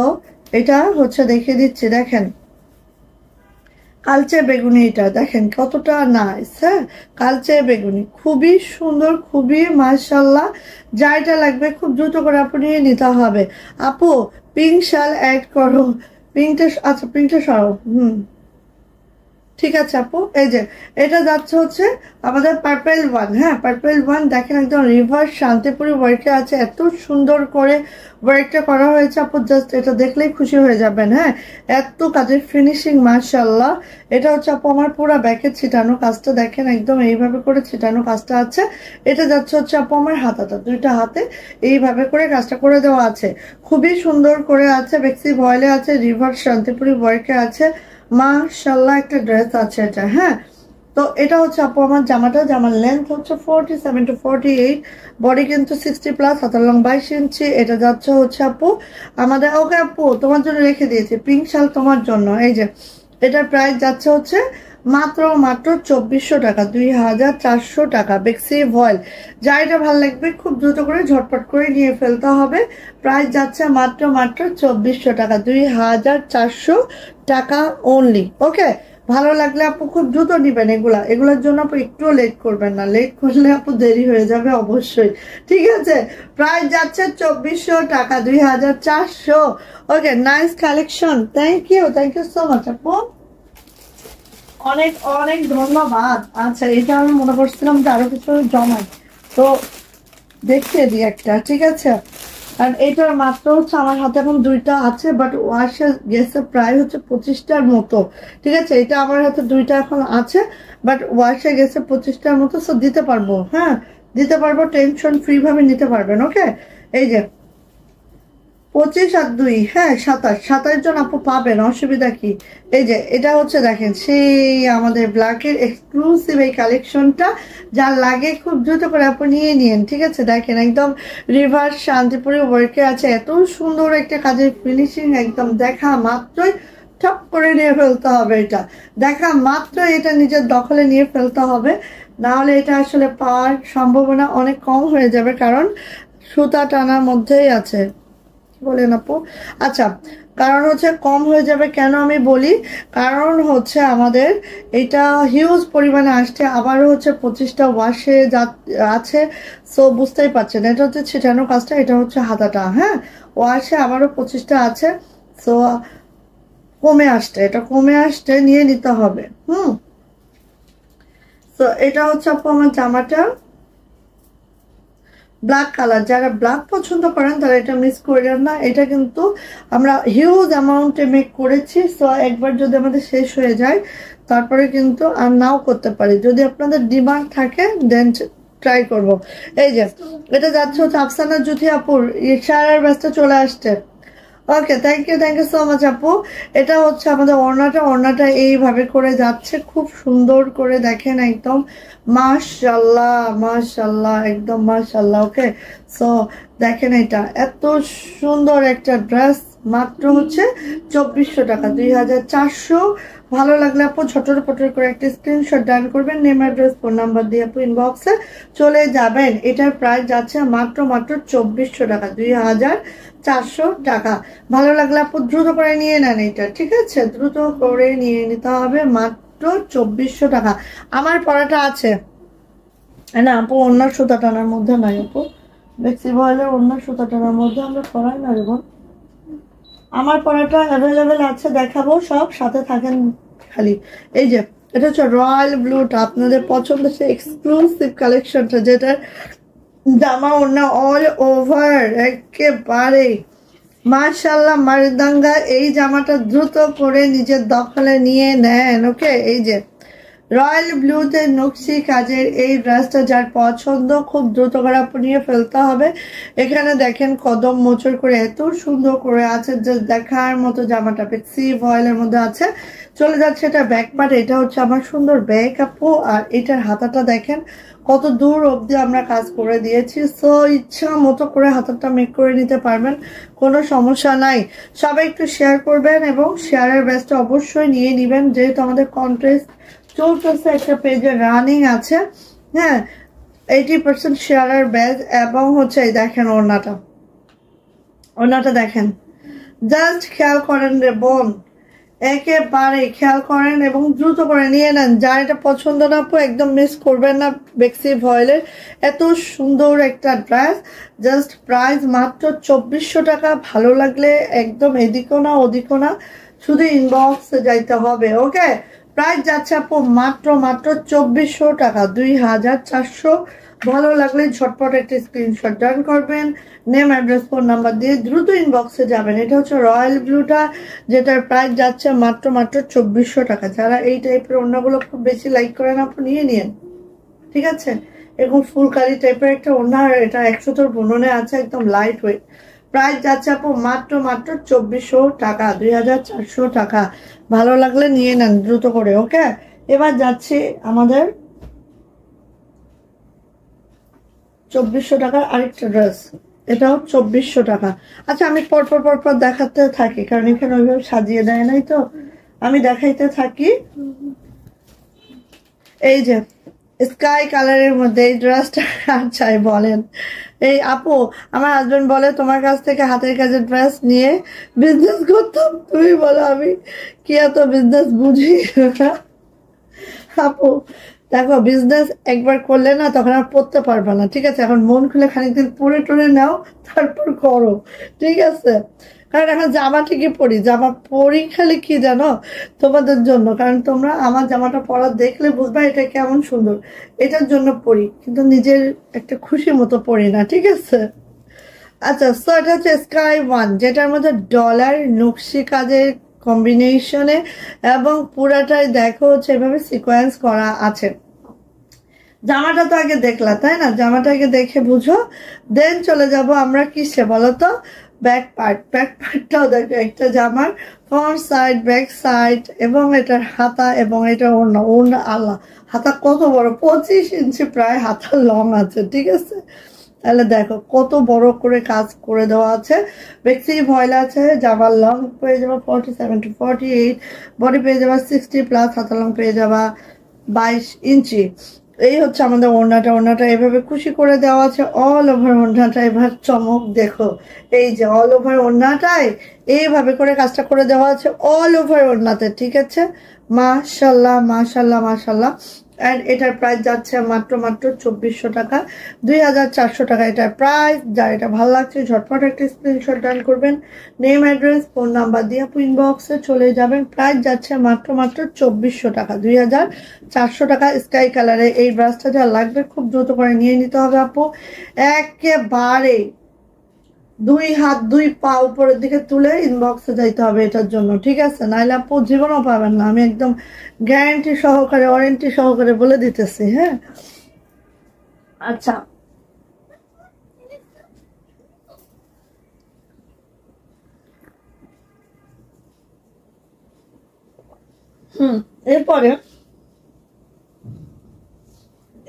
[SPEAKER 2] এটা হচ্ছে দেখিয়ে দিচ্ছি, দেখেন কালচে বেগুনি, এটা দেখেন কতটা নাইস, হ্যাঁ কালচে বেগুনি খুবই সুন্দর, খুবই মাশাআল্লাহ। যা এটা লাগবে খুব দ্রুত করে আপনি নিতে হবে। আপু পিঙ্ক শাল অ্যাড করো, পিঙ্কটা আচ্ছা পিঙ্কটা সরাও, ঠিক আছে আপু। এই যে এটা যাচ্ছে হচ্ছে আমাদের পার্পল ওয়ান, হ্যাঁ পার্পল ওয়ান দেখেন একদম রিভার্স শান্তিপুরি ওয়ার্কে আছে, এত সুন্দর করে ওয়ার্কটা করা হয়েছে আপু, জাস্ট এটা দেখলেই খুশি হয়ে যাবেন, হ্যাঁ এত কাজের ফিনিশিং মাশাআল্লাহ। এটা হচ্ছে আপু আমার পুরো ব্যাকের ছিটানো কাজটা দেখেন একদম এইভাবে করে ছিটানো কাজটা আছে। এটা যাচ্ছে হচ্ছে আপু আমার হাতাটা, দুইটা হাতে এইভাবে করে কাজটা করে দেওয়া আছে, খুবই সুন্দর করে আছে, বেক্সি ভয়েলে আছে, রিভার্স শান্তিপুরি ওয়ার্কে আছে, মাশাআল্লাহ একটা ড্রেস আছে এটা, হ্যাঁ। তো এটা হচ্ছে আপু আমার জামাটা, জামার লেন্থ হচ্ছে 47 to 48, বডি কিন্তু 60+, হাতার লং 22 ইঞ্চি। এটা যাচ্ছে হচ্ছে আপু আমাদের, ওকে আপু তোমার জন্য রেখে দিয়েছি পিঙ্ক শাল তোমার জন্য। এই যে এটার প্রাইস যাচ্ছে হচ্ছে মাত্র 2400 টাকা, 2400 টাকা, বেক্সি ভয়েল। যা এটা ভালো লাগবে খুব দ্রুত করে ঝটপট করে নিয়ে ফেলতে হবে। প্রাইস যাচ্ছে মাত্র 2400 টাকা, 2400 টাকা অনলি। ওকে, ভালো লাগলে আপু খুব দ্রুত নিবেন এগুলোর জন্য আপু একটুও লেট করবেন না, লেট করলে আপু দেরি হয়ে যাবে অবশ্যই, ঠিক আছে। প্রাইস যাচ্ছে 2400 টাকা, 2400। Okay, nice collection, thank you so much আপু, অনেক অনেক ধন্যবাদ। আচ্ছা এটা আমি মনে করছিলাম যে আরো কিছু জমাই, তো দেখিয়ে দিই একটা, ঠিক আছে। আর এটার মাত্র হচ্ছে আমার হাতে এখন দুইটা আছে, বাট ওয়াশে গেছে প্রায় হচ্ছে 25টার মতো, ঠিক আছে। এটা আমার হাতে দুইটা এখন আছে, বাট ওয়াশে গেছে 25টার মতো। সো দিতে পারবো, হ্যাঁ দিতে পারবো, টেনশন ফ্রি ভাবে নিতে পারবেন। ওকে, এই যে 25 আর 2, হ্যাঁ 27 জন আপু পাবেন, অসুবিধা কি। এই যে এটা হচ্ছে দেখেন সেই আমাদের ব্ল্যাকের এক্সক্লুসিভ এই কালেকশনটা, যা লাগে খুব দ্রুত করে আপু নিয়ে নিন, ঠিক আছে। দেখেন একদম রিভার্স শান্তিপুরি ওয়ার্কে আছে, এত সুন্দর একটা কাজের ফিনিশিং, একদম দেখা মাত্রই ঠপ করে নিয়ে ফেলতে হবে, এটা দেখা মাত্র এটা নিজের দখলে নিয়ে ফেলতে হবে, না হলে এটা আসলে পাওয়ার সম্ভাবনা অনেক কম হয়ে যাবে, কারণ সুতা টানার মধ্যেই আছে, বলেন আপু। আচ্ছা, কারণ হচ্ছে কম হয়ে যাবে কেন আমি বলি, কারণ হচ্ছে আমাদের এটা হিউজ পরিমাণে আসছে, আবারও হচ্ছে 25টা ওয়াশে আছে। সো বুঝতেই পারছেন এটা হচ্ছে ছিটানো কাজটা, এটা হচ্ছে হাতাটা, হ্যাঁ ওয়াশে আবারও 25টা আছে। সো এটা কমে আসতে নিয়ে নিতে হবে। তো এটা হচ্ছে আপু আমার জামাটা ব্ল্যাক কালার, যারা ব্ল্যাক পছন্দ করেন তারা এটা মিস করেন না, এটা কিন্তু আমরা হিউজ অ্যামাউন্টে মেক করেছি। সো একবার যদি আমাদের শেষ হয়ে যায় তারপরে কিন্তু আর নাও করতে পারি, যদি আপনাদের ডিমান্ড থাকে দেন ট্রাই করব। এই যে এটা যাচ্ছে হচ্ছে আফসানা জুথি আপুর ইশারার ব্যস্ত চলে আসছে। ওকে, থ্যাংক ইউ সো মাচ আপু। এটা হচ্ছে আমাদের ওড়নাটা এইভাবে করে যাচ্ছে, খুব সুন্দর করে দেখেন একদম মাশাআল্লাহ একদম মাশাআল্লাহ। ওকে, সো দেখেন এটা এত সুন্দর একটা ড্রেস, মাত্র হচ্ছে 2400 টাকা, 2400। ভালো লাগলে আপু ঝটর পটর করে একটা স্ক্রিনশট ডান করবেন, নেম অ্যাড্রেস ফোন নাম্বার দিয়ে আপু ইনবক্সে চলে যাবেন। এটার প্রাইস যাচ্ছে মাত্র 2400 টাকা, 2400 টাকা। ভালো লাগলে আপু দ্রুত করে নিয়ে নেন এটা, ঠিক আছে, দ্রুত করে নিয়ে নিতে হবে, মাত্র মাত্র 2400 টাকা। আমার পরাটা আছে না আপু, অন্য সুতা টানার মধ্যে নাই আপু, বেক্সি ভয়েলের অন্য সুতা টানার মধ্যে আমরা পরাই না রেবন। আমার পরাটা অ্যাভেলেবেল আছে, দেখাবো সব, সাথে থাকেন খালি। এই যে এটা হচ্ছে রয়্যাল ব্লুটা, আপনাদের পছন্দের সেই এক্সক্লুসিভ কালেকশনটা, যেটার জামা ওড়না অল ওভার একেবারে মাশাআল্লাহ মারদাঙ্গা। এই জামাটা দ্রুত করে নিজের দখলে নিয়ে নেন। ওকে, এই যে রয়্যাল ব্লুতে নকশি কাজের এই ড্রেসটা যার পছন্দ খুব দ্রুত করে নিয়ে ফেলতে হবে। এখানে দেখেন কদম মোচড় করে এত সুন্দর করে আছে, যে দেখার মতো। জামাটা বেক্সি ভয়েলের মধ্যে আছে। চলে যাচ্ছে এটা ব্যাক পার্ট, এটা হচ্ছে আমার সুন্দর ব্যাক আপু। আর এটার হাতাটা দেখেন কত দূর অবধি আমরা কাজ করে দিয়েছি। সো ইচ্ছা মতো করে হাতাটা মেক করে নিতে পারবেন, কোনো সমস্যা নাই। সবাই একটু শেয়ার করবেন এবং শেয়ারের ব্যাচটা অবশ্যই নিয়ে নেবেন, যেহেতু আমাদের কন্টেস্ট চলতেছে, একটা পেজে রানিং আছে। হ্যাঁ, 80% শেয়ারের ব্যাচ। এবং হচ্ছে দেখেন ওড়নাটা দেখেন, জাস্ট খেয়াল করেন রে বোন, একেবারে খেয়াল করেন এবং দ্রুত করে নিয়ে নেন। যার এটা পছন্দ না আপু একদম মিস করবেন না। বেক্সি ভয়েলের এত সুন্দর একটা ড্রেস, জাস্ট প্রাইস মাত্র 2400 টাকা। ভালো লাগলে একদম এদিকও না ওদিকও না, শুধু ইনবক্সে যাইতে হবে। ওকে, প্রাইস যাচ্ছে আপু মাত্র 2400 টাকা, 2400। ভালো লাগলে ঝটপট একটা স্ক্রিনশট ডান করবেন, নেম অ্যাড্রেস ফোন নাম্বার দিয়ে দ্রুত ইনবক্সে যাবেন। এটা হচ্ছে রয়্যাল ব্লুটা, যেটার প্রাইস যাচ্ছে মাত্র 2400 টাকা। যারা এই টাইপের ওড়নাগুলো খুব বেশি লাইক করেন আপু নিয়ে নিন, ঠিক আছে। এরকম ফুলকারি টাইপের একটা ওড়না, এটা 100 বুননে আছে, একদম লাইট ওয়েট। প্রাইস যাচ্ছে আপু মাত্র 2400 টাকা, 2400 টাকা। ভালো লাগলে নিয়ে নেন দ্রুত করে। ওকে, এবার যাচ্ছি আমাদের 2400 টাকার আরেকটা ড্রেস, এটাও 2400 টাকা। আচ্ছা, আমি পরপর দেখাতে থাকি, কারণ এখানে ওইভাবে সাজিয়ে দেয় নাই, তো আমি দেখাইতে থাকি। এই যে স্কাই কালারের মধ্যে এই ড্রেসটা চাই বলেন। এই আপু, আমার হাজবেন্ড বলে তোমার কাছ থেকে হাতের কাজের ড্রেস নিয়ে বিজনেস করতাম, তুমি বলো আমি কি এত বিজনেস বুঝি। আপু দেখো, বিজনেস একবার করলে না তখন আর পড়তে পারবে না, ঠিক আছে। এখন মন খুলে খানিকদিন পরে টরে নাও, তারপর করো, ঠিক আছে। কারণ এখন জামা ঠিকই পরি, জামা পরি খালি কি জানো, তোমাদের জন্য। কারণ তোমরা আমার জামাটা পরা দেখলে বুঝবা এটা কেমন সুন্দর, এটার জন্য পরি, কিন্তু নিজের একটা খুশি মতো পরি না, ঠিক আছে। আচ্ছা, সো এটা হচ্ছে স্কাই ওয়ান, যেটার মধ্যে ডলার নকশি কাজের কম্বিনেশনে এবং পুরাটাই দেখো হচ্ছে এভাবে সিকোয়েন্স করা আছে। জামাটা তো আগে দেখলা তাই না, জামাটা আগে দেখে বুঝো, দেন চলে যাব আমরা কিসে বলো তো, ব্যাক পার্টটাও দেখো, একটা জামার ফ্রন্ট সাইড ব্যাক সাইড এবং এটার হাতা এবং এটা ওড়না আল্লাহ, হাতা কত বড়, 25 ইঞ্চি প্রায় হাতা লং আছে, ঠিক আছে। তাহলে দেখো কত বড় করে কাজ করে দেওয়া আছে। বেক্সি ভয়েল আছে, জামার লং পেয়ে যাবা 47 to 48, বডি পেয়ে যাবা 60+, হাতা লং পেয়ে যাবা 22 ইঞ্চি। এই হচ্ছে আমাদের ওড়নাটা এভাবে খুশি করে দেওয়া আছে অল ওভার ওড়নাটা। এবার চমক দেখো, এই যে অল ওভার ওড়নাটাই এইভাবে করে কাজটা করে দেওয়া আছে অল ওভার ওড়নাতে, ঠিক আছে। মাশাল্লাহ মাশাল্লাহ মাশাল্লাহ। অ্যান্ড এটার প্রাইস যাচ্ছে মাত্র 2400 টাকা, 2400 টাকা এটার প্রাইস। যার এটা ভালো লাগছে ঝটপট একটা স্ক্রিনশট ডান করবেন, নেম অ্যাড্রেস ফোন নাম্বার দিয়ে আপু ইনবক্সে চলে যাবেন। প্রাইস যাচ্ছে মাত্র 2400 টাকা, 2400 টাকা। স্কাই কালারে এই ব্রাশটা যা লাগবে খুব দ্রুত করে নিয়ে নিতে হবে আপু, একেবারে 2 হাত 2 পা উপরের দিকে তুলে ইনবক্সে যাইতে হবে এটার জন্য, ঠিক আছে। নাইলে আপু জীবনও পাবেন না, আমি একদম গ্যারান্টি সহকারে ওয়ারেন্টি সহকারে বলে দিতেছি। হ্যাঁ, আচ্ছা,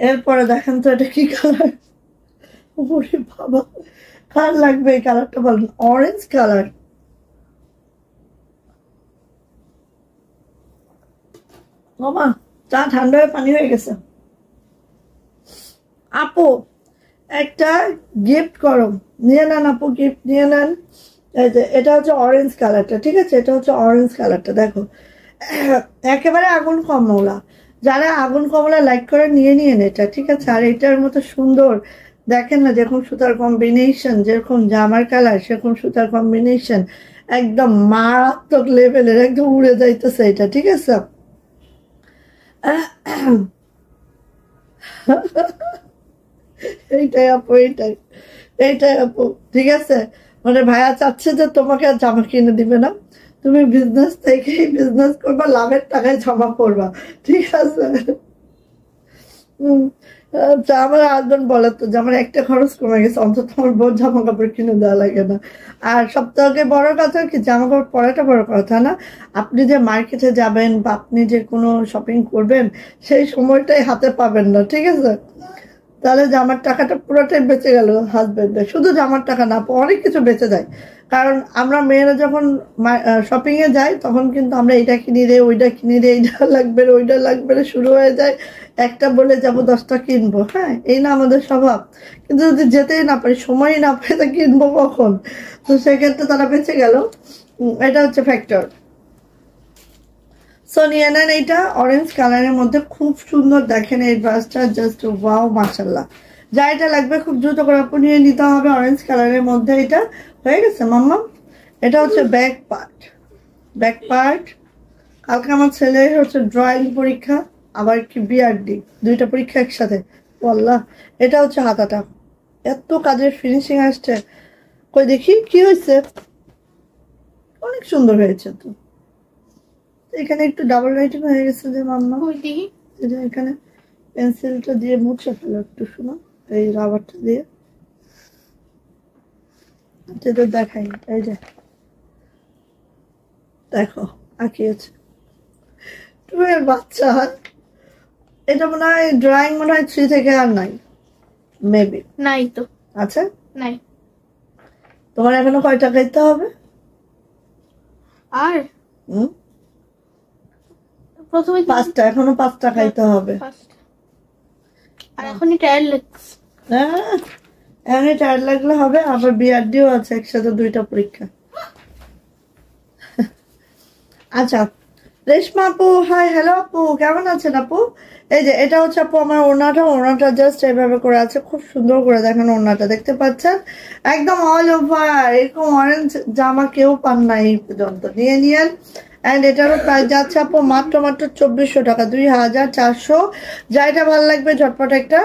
[SPEAKER 2] এরপরে দেখেন তো এটা কি কালার, ওরে বাবা, কার লাগবে এই কালারটা বলেন, অরেঞ্জ কালার। বাবা, চা ঠান্ডা হয়ে পানি হয়ে গেছে। আপু একটা গিফট করো, নিয়ে নেন আপু, গিফট নিয়ে নেন। এই যে এটা হচ্ছে অরেঞ্জ কালারটা, ঠিক আছে, এটা হচ্ছে অরেঞ্জ কালারটা। দেখো একেবারে আগুন কমলা, যারা আগুন কমলা লাইক করে নিয়ে নিয়েন এটা, ঠিক আছে। আর এটার মতো সুন্দর দেখেন না, যেরকম সুতার কম্বিনেশন, যেরকম জামার কালার সেরকম সুতার কম্বিনেশন, একদম মারাত্মক লেভেলের, একদম উড়ে যাইতেছে এটা, ঠিক আছে। এইটাই আপু, এইটাই আপু, ঠিক আছে। মানে ভাইয়া চাচ্ছে যে তোমাকে আর জামা কিনে দিবে না, তুমি বিজনেস থেকেই বিজনেস করবা, লাভের টাকায় জামা করবা, ঠিক আছে। আচ্ছা, আমার হাজবেন্ড বলে তো যে আমার একটা খরচ কমে গেছে, অন্তত আমার বড় জামা কাপড় কিনে দেওয়া লাগে না। আর সব থেকে বড় কথা কি, জামা কাপড় পরাটা বড় কথা না, আপনি যে মার্কেটে যাবেন বা আপনি যে কোনো শপিং করবেন সেই সময়টাই হাতে পাবেন না, ঠিক আছে। তাহলে জামার টাকাটা পুরোটাই বেঁচে গেল হাজবেন্ডের। শুধু জামার টাকা না, অনেক কিছু বেঁচে যায়। কারণ আমরা মেয়েরা যখন শপিং এ যাই তখন কিন্তু আমরা এটা কিনি রে, ওইটা কিনি রে, এইটা লাগবে রে, ওইটা লাগবে রে, শুরু হয়ে যায়। একটা বলে যাবো 10টা কিনবো, হ্যাঁ, এই না আমাদের স্বভাব। কিন্তু যদি যেতেই না পারি, সময়ই না পাই, তা কিনবো কখন? তো সেক্ষেত্রে তারা বেঁচে গেল। এটা হচ্ছে ফ্যাক্টর। সো নিয়ে নেন এইটা অরেঞ্জ কালারের মধ্যে, খুব সুন্দর। দেখেন এই ড্রেসটা, জাস্ট ওয়াও, মাশাআল্লাহ। যা এটা লাগবে খুব দ্রুত করে আপু নিয়ে নিতে হবে। অরেঞ্জ কালারের মধ্যে এটা হয়ে গেছে মাম্মা। এটা হচ্ছে ব্যাক পার্ট। Back part. কালকে আমার ছেলের হচ্ছে ড্রয়িং পরীক্ষা, আবার কি বিআরডি, দুইটা পরীক্ষা একসাথে। আল্লাহ, এটা হচ্ছে হাতাটা, এত কাজের ফিনিশিং আসছে। কই দেখি কি হয়েছে, অনেক সুন্দর হয়েছে তো। এখানে একটু ডাবল রাইটিং হয়ে গেছে যে মাম্মা, এখানে পেন্সিলটা দিয়ে মুছে ফেলো একটু, শোনো, এই রাবারটা দিয়ে যেটা দেখাই, এই যে দেখো আঁকিয়েছে টুয়ের বাচ্চা। এটা মনে হয় ড্রয়িং, মনে হয় 3 থেকে আর নাই, মেবি
[SPEAKER 1] নাই তো,
[SPEAKER 2] আচ্ছা
[SPEAKER 1] নাই।
[SPEAKER 2] তোমার এখনো কয়টা খাইতে হবে?
[SPEAKER 1] আর প্রথমে
[SPEAKER 2] 5টা, এখনো 5টা খাইতে হবে।
[SPEAKER 1] আর এখনই টায়ার লাগছে।
[SPEAKER 2] হ্যাঁ, এখনই টায়ার লাগলে হবে। আবার বিআরডিও আছে একসাথে, 2টা পরীক্ষা। আচ্ছা, রেশমা আপু, হাই, হ্যালো আপু, কেমন আছেন আপু? এই যে এটা হচ্ছে আপু আমার ওড়নাটা জাস্ট এইভাবে করে আছে, খুব সুন্দর করে দেখেন ওড়নাটা, দেখতে পাচ্ছেন, একদম অল ওভার। এরকম অরেঞ্জ জামা কেউ পান না এই পর্যন্ত, নিয়ে নিয়েন। অ্যান্ড এটারও প্রাইস যাচ্ছে আপু মাত্র 2400 টাকা, 2400। যা এটা ভালো লাগবে ঝটপট একটা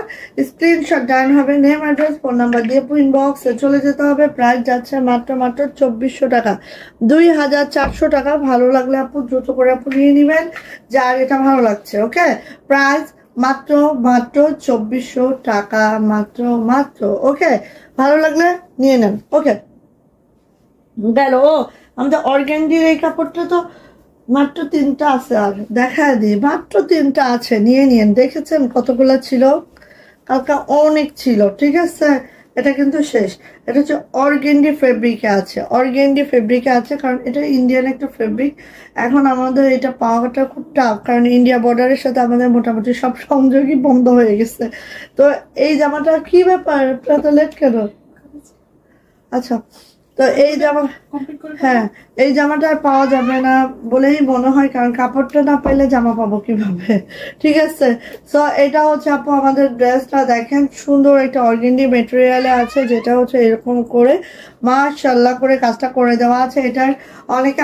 [SPEAKER 2] স্ক্রিনশট ডান হবে, নেম অ্যাড্রেস ফোন নাম্বার দিয়ে ইনবক্সে চলে যেতে হবে। প্রাইস যাচ্ছে মাত্র 2400 টাকা, 2400 টাকা। ভালো লাগলে আপু দ্রুত করে আপু নিয়ে নেবেন, যার এটা ভালো লাগছে। ওকে, প্রাইস মাত্র 2400 টাকা, মাত্র। ওকে, ভালো লাগলে নিয়ে নেন। ওকে, গেল। ও, আমাদের অর্গ্যান্ডির এই কাপড়টা তো মাত্র 3টা আছে, আর দেখা দিই, মাত্র 3টা আছে, নিয়ে নিন। দেখেছেন কতগুলো ছিল, কালকে অনেক ছিল, ঠিক আছে। এটা কিন্তু শেষ। এটা হচ্ছে অর্গেন্ডি ফেব্রিকে আছে, কারণ এটা ইন্ডিয়ান একটা ফেব্রিক। এখন আমাদের এটা পাওয়াটা খুব টাফ, কারণ ইন্ডিয়া বর্ডারের সাথে আমাদের মোটামুটি সব সংযোগই বন্ধ হয়ে গেছে। তো এই জামাটা কি ব্যাপার, এত লেট কেন? আচ্ছা, তো এই জামা, হ্যাঁ, এই জামাটা আর পাওয়া যাবে না বলেই মনে হয়, কারণ কাপড়টা না পাইলে জামা পাবো কিভাবে, ঠিক আছে। সো এটা হচ্ছে আপু আমাদের ড্রেসটা, দেখেন সুন্দর একটা অর্গেন্ডি মেটেরিয়ালে আছে, যেটা হচ্ছে এরকম করে মাশাআল্লাহ করে কাজটা করে দেওয়া আছে। এটার অনেকে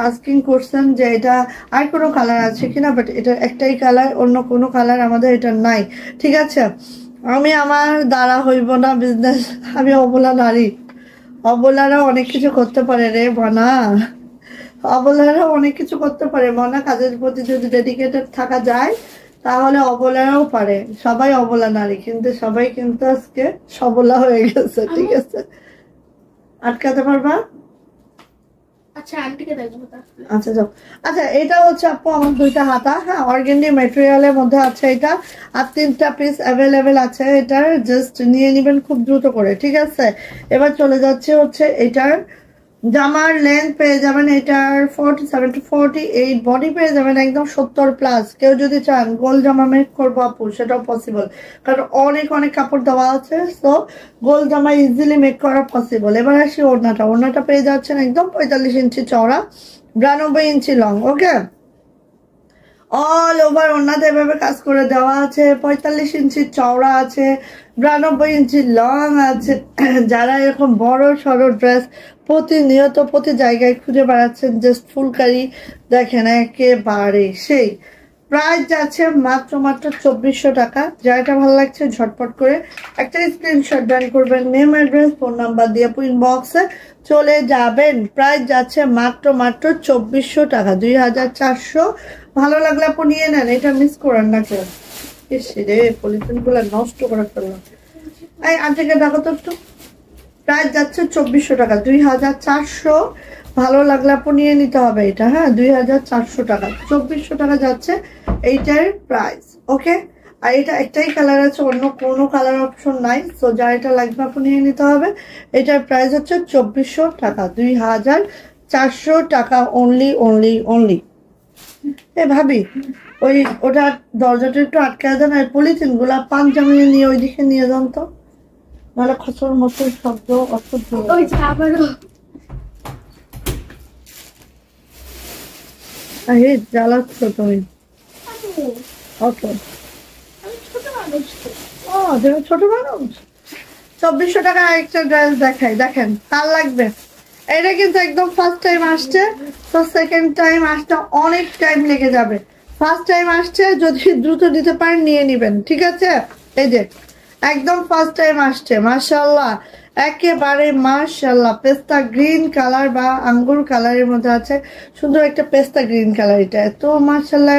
[SPEAKER 2] আস্কিং করছেন যে এটা আর কোনো কালার আছে কিনা, বাট এটা একটাই কালার, অন্য কোনো কালার আমাদের এটা নাই, ঠিক আছে। আমি আমার দ্বারা হইব না বিজনেস, আমি অবলা নারী। অবলারা অনেক কিছু করতে পারে রে মনা, অবলারা অনেক কিছু করতে পারে মনা। কাজের প্রতি যদি ডেডিকেটেড থাকা যায় তাহলে অবলারাও পারে। সবাই অবলা নারী, কিন্তু সবাই কিন্তু আজকে সবলা হয়ে গেছে, ঠিক আছে। আটকাতে পারবা?
[SPEAKER 1] আচ্ছা, আন্টিকে দেখবো তাহলে।
[SPEAKER 2] আচ্ছা যাও। আচ্ছা, এটা হচ্ছে আপু আমার 2টা হাতা, হ্যাঁ, অর্গেন্ডি ম্যাটেরিয়ালের মধ্যে আছে এটা, আর 3টা পিস অ্যাভেলেবেল আছে। এটার জাস্ট নিয়ে নেবেন খুব দ্রুত করে, ঠিক আছে। এবার চলে যাচ্ছে হচ্ছে এটার জামার লেন্থ পেয়ে যাবেন এটার 47 to 48, বডি পেয়ে যাবেন একদম 70+। কেউ যদি চান গোল জামা মেক করবো আপু, সেটাও পসিবল, কারণ অনেক কাপড় দেওয়া আছে। সো গোল জামা ইজিলি মেক করা পসিবল। এবার আসি ওড়নাটা পেয়ে যাচ্ছেন একদম 45 ইঞ্চি চওড়া, 92 ইঞ্চি লং। ওকে, অল ওভার ওনাতে এভাবে কাজ করে দেওয়া আছে। 45 ইঞ্চি চওড়া আছে, 92 ইঞ্চি লং আছে। যারা এরকম বড় সড়ো ড্রেস প্রতিনিয়ত প্রতি জায়গায় খুঁজে বেড়াচ্ছেন, জাস্ট ফুলকারি দেখেন একেবারে সেই। প্রাইস যাচ্ছে মাত্র 2400 টাকা। যাটা ভালো লাগছে ঝটপট করে একটা স্ক্রিনশট ডান করবেন, নেম অ্যাড্রেস ফোন নাম্বার দিয়ে ইনবক্সে চলে যাবেন। প্রাইস যাচ্ছে মাত্র 2400 টাকা, 2400। ভালো লাগলে আপনি নিয়ে নেন, এটা মিস করেন না কেউ। রে পলিথিন গুলো নষ্ট করে ফেললাম। এই আজকে দেখো তো একটু, প্রাইস যাচ্ছে 2400 টাকা, 2400। ভালো লাগলে আপনি নিয়ে নিতে হবে এটা। হ্যাঁ, 2400 টাকা, 2400 টাকা যাচ্ছে এইটার প্রাইস। ওকে, আর এটা একটাই কালার আছে, অন্য কোনো কালার অপশন নাই। সো যা এটা লাগবে আপনি নিয়ে নিতে হবে। এটার প্রাইস হচ্ছে 2400 টাকা, 2400 টাকা অনলি অনলি অনলি। এ ভাবি, ওই ওটা দরজাটা একটু আটকে দেন, আর পলিথিন গুলা পাঞ্জাবি নিয়ে ওইদিকে নিয়ে যান তো, নাহলে খসর মসর শব্দ অসহ্য। জ্বালাচ্ছ তুমি। ওকে, ছোট মানুষ। 2400 টাকা একটা ড্রেস দেখাই, দেখেন কার লাগবে। এটা কিন্তু একদম ফার্স্ট টাইম আসছে, তো সেকেন্ড টাইম আসতে অনেক টাইম লেগে যাবে। ফার্স্ট টাইম আসছে, যদি দ্রুত দিতে পারেন নিয়ে নিবেন, ঠিক আছে। এই যে একদম ফার্স্ট টাইম আসছে, মাশাআল্লাহ একেবারে মাশাআল্লাহ। পেস্তা গ্রিন কালার বা আঙ্গুর কালারের মধ্যে আছে, সুন্দর একটা পেস্তা গ্রিন কালার। এটা এত মাশাআল্লাহ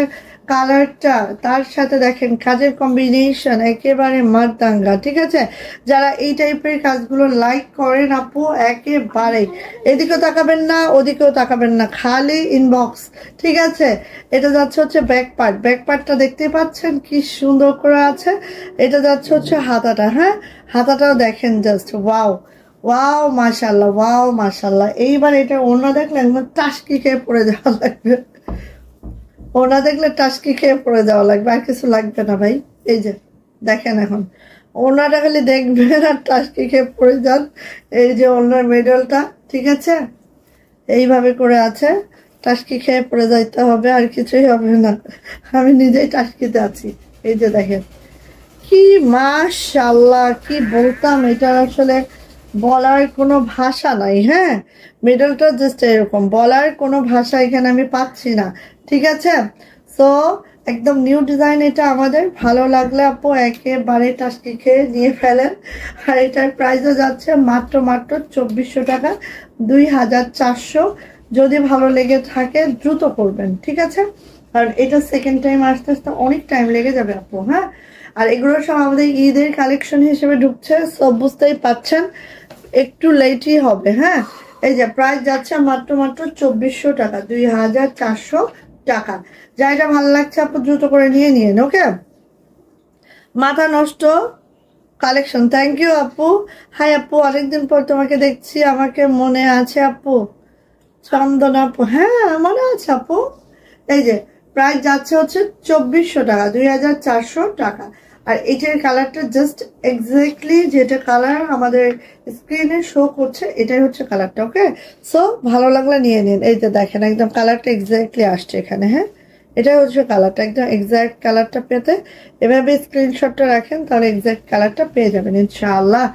[SPEAKER 2] কালারটা, তার সাথে দেখেন কাজের কম্বিনেশন একেবারে মারদাঙ্গা, ঠিক আছে। যারা এই টাইপের কাজগুলো লাইক করেন আপু, একেবারে এদিকেও তাকাবেন না ওদিকেও তাকাবেন না, খালি ইনবক্স, ঠিক আছে। এটা যাচ্ছে হচ্ছে ব্যাক পার্ট, ব্যাক পার্টটা দেখতে পাচ্ছেন কি সুন্দর করে আছে। এটা যাচ্ছে হচ্ছে হাতাটা। হ্যাঁ, হাতাটাও দেখেন জাস্ট ওয়াও ওয়াও মাশাআল্লাহ, ওয়াও মাশাআল্লাহ। এইবার এটা ওনা দেখলে একদম টাসকি খেয়ে পড়ে যাওয়া লাগবে, ওনা দেখলে টাসকি খেয়ে পড়ে যাওয়া লাগবে, আর কিছু লাগবে না ভাই। এই যে দেখেন, এখন ওনাটা খালি দেখবেন আর টাসকি খেয়ে পড়ে যান। এই যে ওনার মেডেলটা, ঠিক আছে, এইভাবে করে আছে, টাসকি খেয়ে পড়ে যাইতে হবে, আর কিছুই হবে না। আমি নিজেই টাসকিতে আছি। এই যে দেখেন কি মাশাআল্লাহ, কি বলতাম, এটা আসলে বলার কোনো ভাষা নাই। হ্যাঁ, মিডলটা জাস্ট এরকম, বলার কোনো ভাষা এখানে আমি পাচ্ছি না, ঠিক আছে। সো একদম নিউ ডিজাইন এটা আমাদের। ভালো লাগলে আপু একেবারে টাসকি খেয়ে নিয়ে ফেলেন। আর এটার প্রাইসও যাচ্ছে মাত্র 2400 টাকা, 2400। যদি ভালো লেগে থাকে দ্রুত করবেন, ঠিক আছে। আর এটা সেকেন্ড টাইম আসতে আসতে অনেক টাইম লেগে যাবে আপু। হ্যাঁ, আর এগুলো সব আমাদের ঈদের কালেকশন হিসেবে ঢুকছে, সব বুঝতেই পাচ্ছেন, একটু লেটই হবে। হ্যাঁ, এই যে প্রাইস যাচ্ছে মাত্র 2400 টাকা, 2400 টাকা। যা এটা ভালো লাগছে আপু দ্রুত করে নিয়ে নিন। ওকে, মাথা নষ্ট কালেকশন। থ্যাংক ইউ আপু। হাই আপু, অনেকদিন পর তোমাকে দেখছি, আমাকে মনে আছে আপু? চন্দনা আপু, হ্যাঁ মনে আছে আপু। এই যে প্রাইস যাচ্ছে হচ্ছে 2400 টাকা, 2400 টাকা। আর এটার কালারটা জাস্ট এক্স্যাক্টলি যেটা কালার আমাদের স্ক্রিনে শো করছে, এটাই হচ্ছে কালারটা। ওকে, সো ভালো লাগলে নিয়ে নিন। এই যে দেখেন একদম কালারটা এক্স্যাক্টলি আসছে এখানে। হ্যাঁ, এটাই হচ্ছে কালারটা, একদম এক্স্যাক্ট কালারটা পেতে এভাবে স্ক্রিনশটটা রাখেন, তাহলে এক্স্যাক্ট কালারটা পেয়ে যাবেন ইনশাআল্লাহ।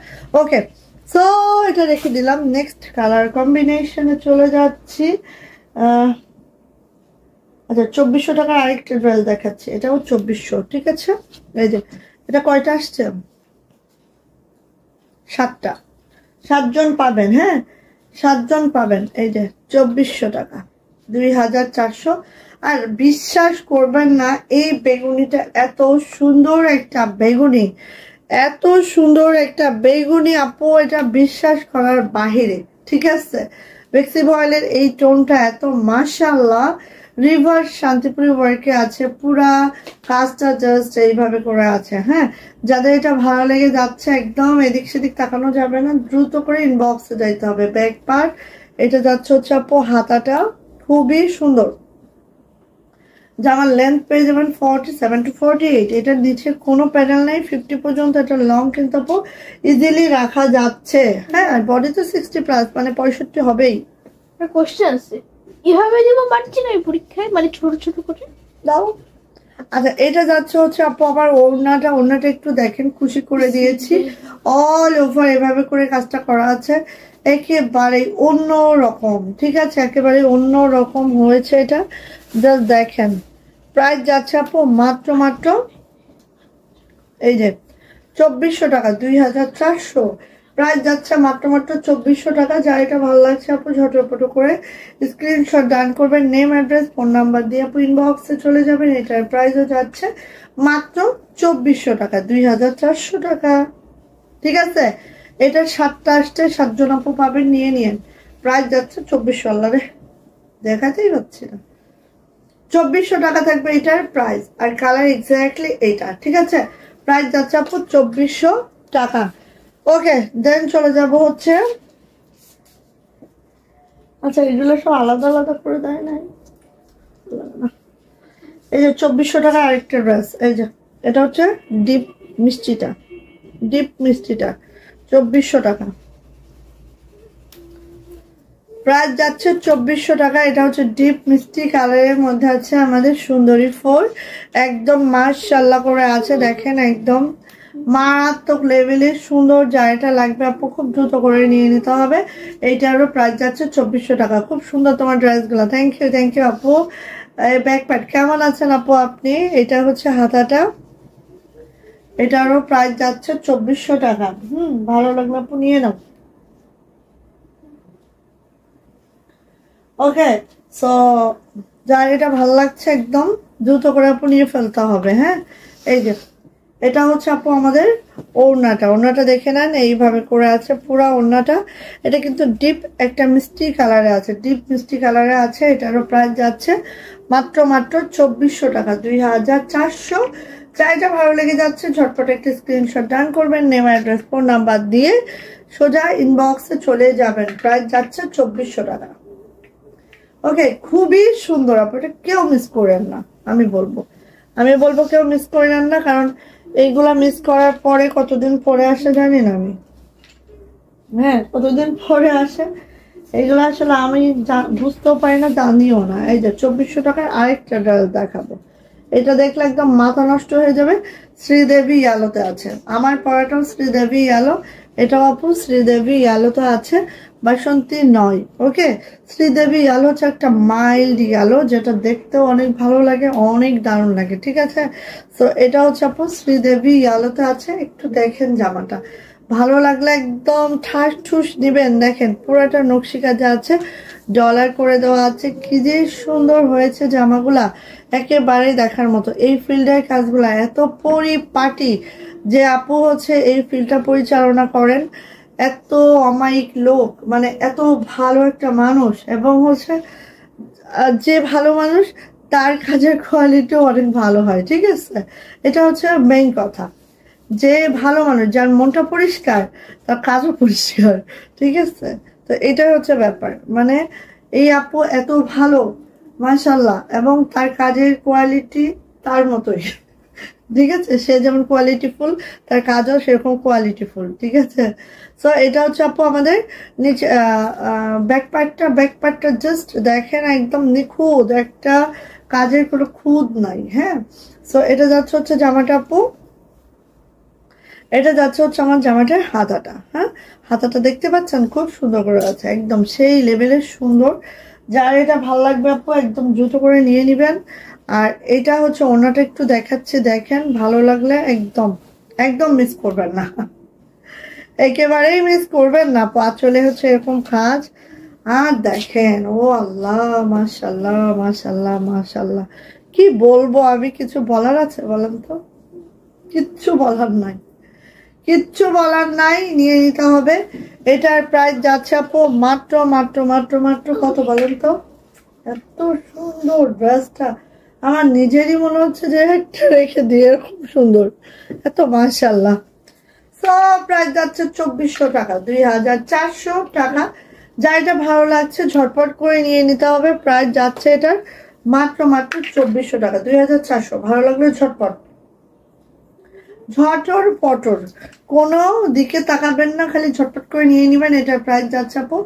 [SPEAKER 2] ওকে, সো এটা রেখে দিলাম। নেক্সট কালার কম্বিনেশনে চলে যাচ্ছি। আচ্ছা, 2400 টাকার আরেকটা ড্রেস দেখাচ্ছি, এটাও 2400, ঠিক আছে। এই যে এটা কয়টা আসছে? 7টা, 7 জন পাবেন। হ্যাঁ, 7 জন পাবেন। এই যে 2400 টাকা, 2400। আর বিশ্বাস করবেন না, এই বেগুনিটা এত সুন্দর একটা বেগুনি, এত সুন্দর একটা বেগুনি আপু, এটা বিশ্বাস করার বাহিরে, ঠিক আছে। বেক্সি ভয়েলের এই টোনটা এত মাশাআল্লাহ, রিভার্স শান্তিপুরি ওয়ার্কে আছে, পুরা কাজটা জাস্ট এইভাবে করে আছে। হ্যাঁ, যাদের এটা ভালো লেগে যাচ্ছে একদম এদিক সেদিক তাকানো যাবে না, দ্রুত করে ইনবক্সে যাইতে হবে। ব্যাক পার্ট এটা যাচ্ছে হচ্ছে আপু হাতাটা খুবই সুন্দর। জামার লেন্থ পেয়ে যাবেন 47 to 48। এটার নিচে কোনো প্যানেল নাই, 50 পর্যন্ত এটা লং, কিন্তু আপু ইজিলি রাখা যাচ্ছে। হ্যাঁ, আর বডি তো 60+, মানে 65 হবেই।
[SPEAKER 1] কোশ্চেন আছে, এভাবে দিব পারছি না পরীক্ষায়, মানে ছোট ছোট করে
[SPEAKER 2] দাও। আচ্ছা, এটা যাচ্ছে হচ্ছে আপু আবার ওড়নাটা একটু দেখেন, খুশি করে দিয়েছি। অল ওভার এভাবে করে কাজটা করা আছে, একেবারে অন্য রকম। ঠিক আছে, একেবারে অন্য রকম হয়েছে এটা। জাস্ট দেখেন, প্রাইস যাচ্ছে আপু মাত্র এই যে 2400 টাকা, 2400 প্রাইস যাচ্ছে মাত্র 2400 টাকা। যার এটা ভালো লাগছে আপু ঝটপট করে স্ক্রিনশট ডান করবেন, নেম অ্যাড্রেস ফোন নাম্বার দিয়ে আপু ইনবক্সে চলে যাবেন। এটার প্রাইসও যাচ্ছে মাত্র 2400 টাকা, 2400 টাকা। ঠিক আছে, এটা 7টা আসছে, 7 জন আপু পাবেন, নিয়ে নিন। প্রাইস যাচ্ছে 2400, আল্লাহরে দেখাতেই পাচ্ছি না। 2400 টাকা থাকবে এটার প্রাইস, আর কালার এক্স্যাক্টলি এইটা। ঠিক আছে, প্রাইস যাচ্ছে আপু 2400 টাকা। ওকে, দেন চলে যাব হচ্ছে, আচ্ছা এগুলো সব আলাদা আলাদা করে দেয় না। এই যে 2400 টাকা আরেকটা ড্রেস, এই যে এটা হচ্ছে ডিপ মিষ্টিটা 2400 টাকা। প্রাইস যাচ্ছে 2400 টাকা। এটা হচ্ছে ডিপ মিষ্টি কালারের মধ্যে আছে আমাদের সুন্দরী ফুল, একদম মাশাআল্লাহ করে আছে। দেখেন একদম মারাত্মক লেভেলের সুন্দর। যা এটা লাগবে আপু খুব দ্রুত করে নিয়ে নিতে হবে। এইটারও প্রাইস যাচ্ছে 2400 টাকা। খুব সুন্দর তোমার ড্রেসগুলো, থ্যাংক ইউ আপু। ব্যাকপ্যাট কেমন আছেন আপু আপনি? এটা হচ্ছে হাতাটা, এটারও প্রাইস যাচ্ছে 2400 টাকা। ভালো লাগলো আপু, নিয়ে নাও। ওকে, সো যার এটা ভালো লাগছে একদম দ্রুত করে আপু নিয়ে ফেলতে হবে। হ্যাঁ, এই যে এটা হচ্ছে আপু আমাদের ওড়নাটা দেখে নেন, এইভাবে করে আছে পুরা ওড়নাটা। এটা কিন্তু ডিপ একটা মিষ্টি কালারে আছে, ডিপ মিষ্টি কালারে আছে। এটারও প্রাইস যাচ্ছে মাত্র 2400 টাকা, 2400। চাইটা ভালো লেগে যাচ্ছে ঝটপট একটা স্ক্রিনশট ডান করবেন, নেম অ্যাড্রেস ফোন নাম্বার দিয়ে সোজা ইনবক্সে চলে যাবেন। প্রাইস যাচ্ছে 2400 টাকা। ওকে, খুবই সুন্দর আপু, এটা কেউ মিস করেন না। আমি বলবো কেউ মিস করেন না, কারণ এইগুলা মিস করার পরে কতদিন পরে আসে জানি না আমি। হ্যাঁ, কতদিন পরে আসে এইগুলো আসলে আমি বুঝতেও পারি না, জানিও না। এই যে 2400 টাকার আরেকটা ড্রেস দেখাবো, এটা দেখলে একদম মাথা নষ্ট হয়ে যাবে। শ্রীদেবী ইয়ালোতে আছে, আমার পরাটাও শ্রীদেবী ইয়ালো, এটাও আপু শ্রীদেবী ইয়ালোতে আছে, বাসন্তী নয়। ওকে, শ্রীদেবী ইয়ালো হচ্ছে একটা মাইল্ড ইয়ালো, যেটা দেখতেও অনেক ভালো লাগে, অনেক দারুণ লাগে। ঠিক আছে, তো এটা হচ্ছে আপু শ্রীদেবী ইয়ালোতে আছে। একটু দেখেন জামাটা, ভালো লাগলে একদম ঠাস ঠুস নিবেন। দেখেন পুরাটা নকশি কাজে আছে, ডলার করে দেওয়া আছে, কি যে সুন্দর হয়েছে জামাগুলা, একেবারে দেখার মতো। এই ফিল্ডের কাজগুলা এত পরিপাটি, যে আপু হচ্ছে এই ফিল্ডটা পরিচালনা করেন, এত অমায়িক লোক, মানে এত ভালো একটা মানুষ, এবং হচ্ছে যে ভালো মানুষ তার কাজের কোয়ালিটিও অনেক ভালো হয়। ঠিক আছে, এটা হচ্ছে মেইন কথা, যে ভালো মানুষ, যার মনটা পরিষ্কার তার কাজও পরিষ্কার। ঠিক আছে, তো এটাই হচ্ছে ব্যাপার। মানে এই আপু এত ভালো মাশাআল্লাহ, এবং তার কাজের কোয়ালিটি তার মতোই। ঠিক আছে, সে যেমন কোয়ালিটিফুল, তার কাজও সেরকম কোয়ালিটিফুল। ঠিক আছে, সো এটা হচ্ছে আপু আমাদের নিচে ব্যাকপার্টটা জাস্ট দেখেন, একদম নিখুঁত একটা কাজের কোনো খুঁত নাই। হ্যাঁ, সো এটা যাচ্ছে হচ্ছে জামাটা আপু, এটা যাচ্ছে হচ্ছে আমার জামাটার হাতাটা। হ্যাঁ, হাতাটা দেখতে পাচ্ছেন খুব সুন্দর করে আছে, একদম সেই লেভেলের সুন্দর। যার এটা ভালো লাগবে আপু একদম দ্রুত করে নিয়ে নিবেন। আর এটা হচ্ছে ওনাটা একটু দেখাচ্ছে, দেখেন, ভালো লাগলে একদম মিস করবেন না, একেবারেই মিস করবেন না। পাঁচলে হচ্ছে এরকম কাজ। আর দেখেন, ও আল্লাহ, মাশাল্লাহ মাশাল্লাহ মাশাল্লাহ, কি বলবো আমি? কিছু বলার আছে বলেন তো? কিচ্ছু বলার নাই, নিয়ে নিতে হবে। এটার প্রাইস যাচ্ছে আপু মাত্র কত বলেন তো? এত সুন্দর ড্রেসটা, আমার নিজেরই মনে হচ্ছে যে একটা রেখে দিয়ে, খুব সুন্দর, এত মাশাআল্লাহ। সব প্রাইস যাচ্ছে 2400 টাকা, 2400 টাকা। যা এটা ভালো লাগছে ঝটপট করে নিয়ে নিতে হবে। প্রাইস যাচ্ছে এটার মাত্র 2400 টাকা, 2400। ভালো লাগলে ঝটর পটর কোনো দিকে তাকাবেন না, খালি ঝটপট করে নিয়ে নিবেন। এটার প্রাইস যাচ্ছে আপু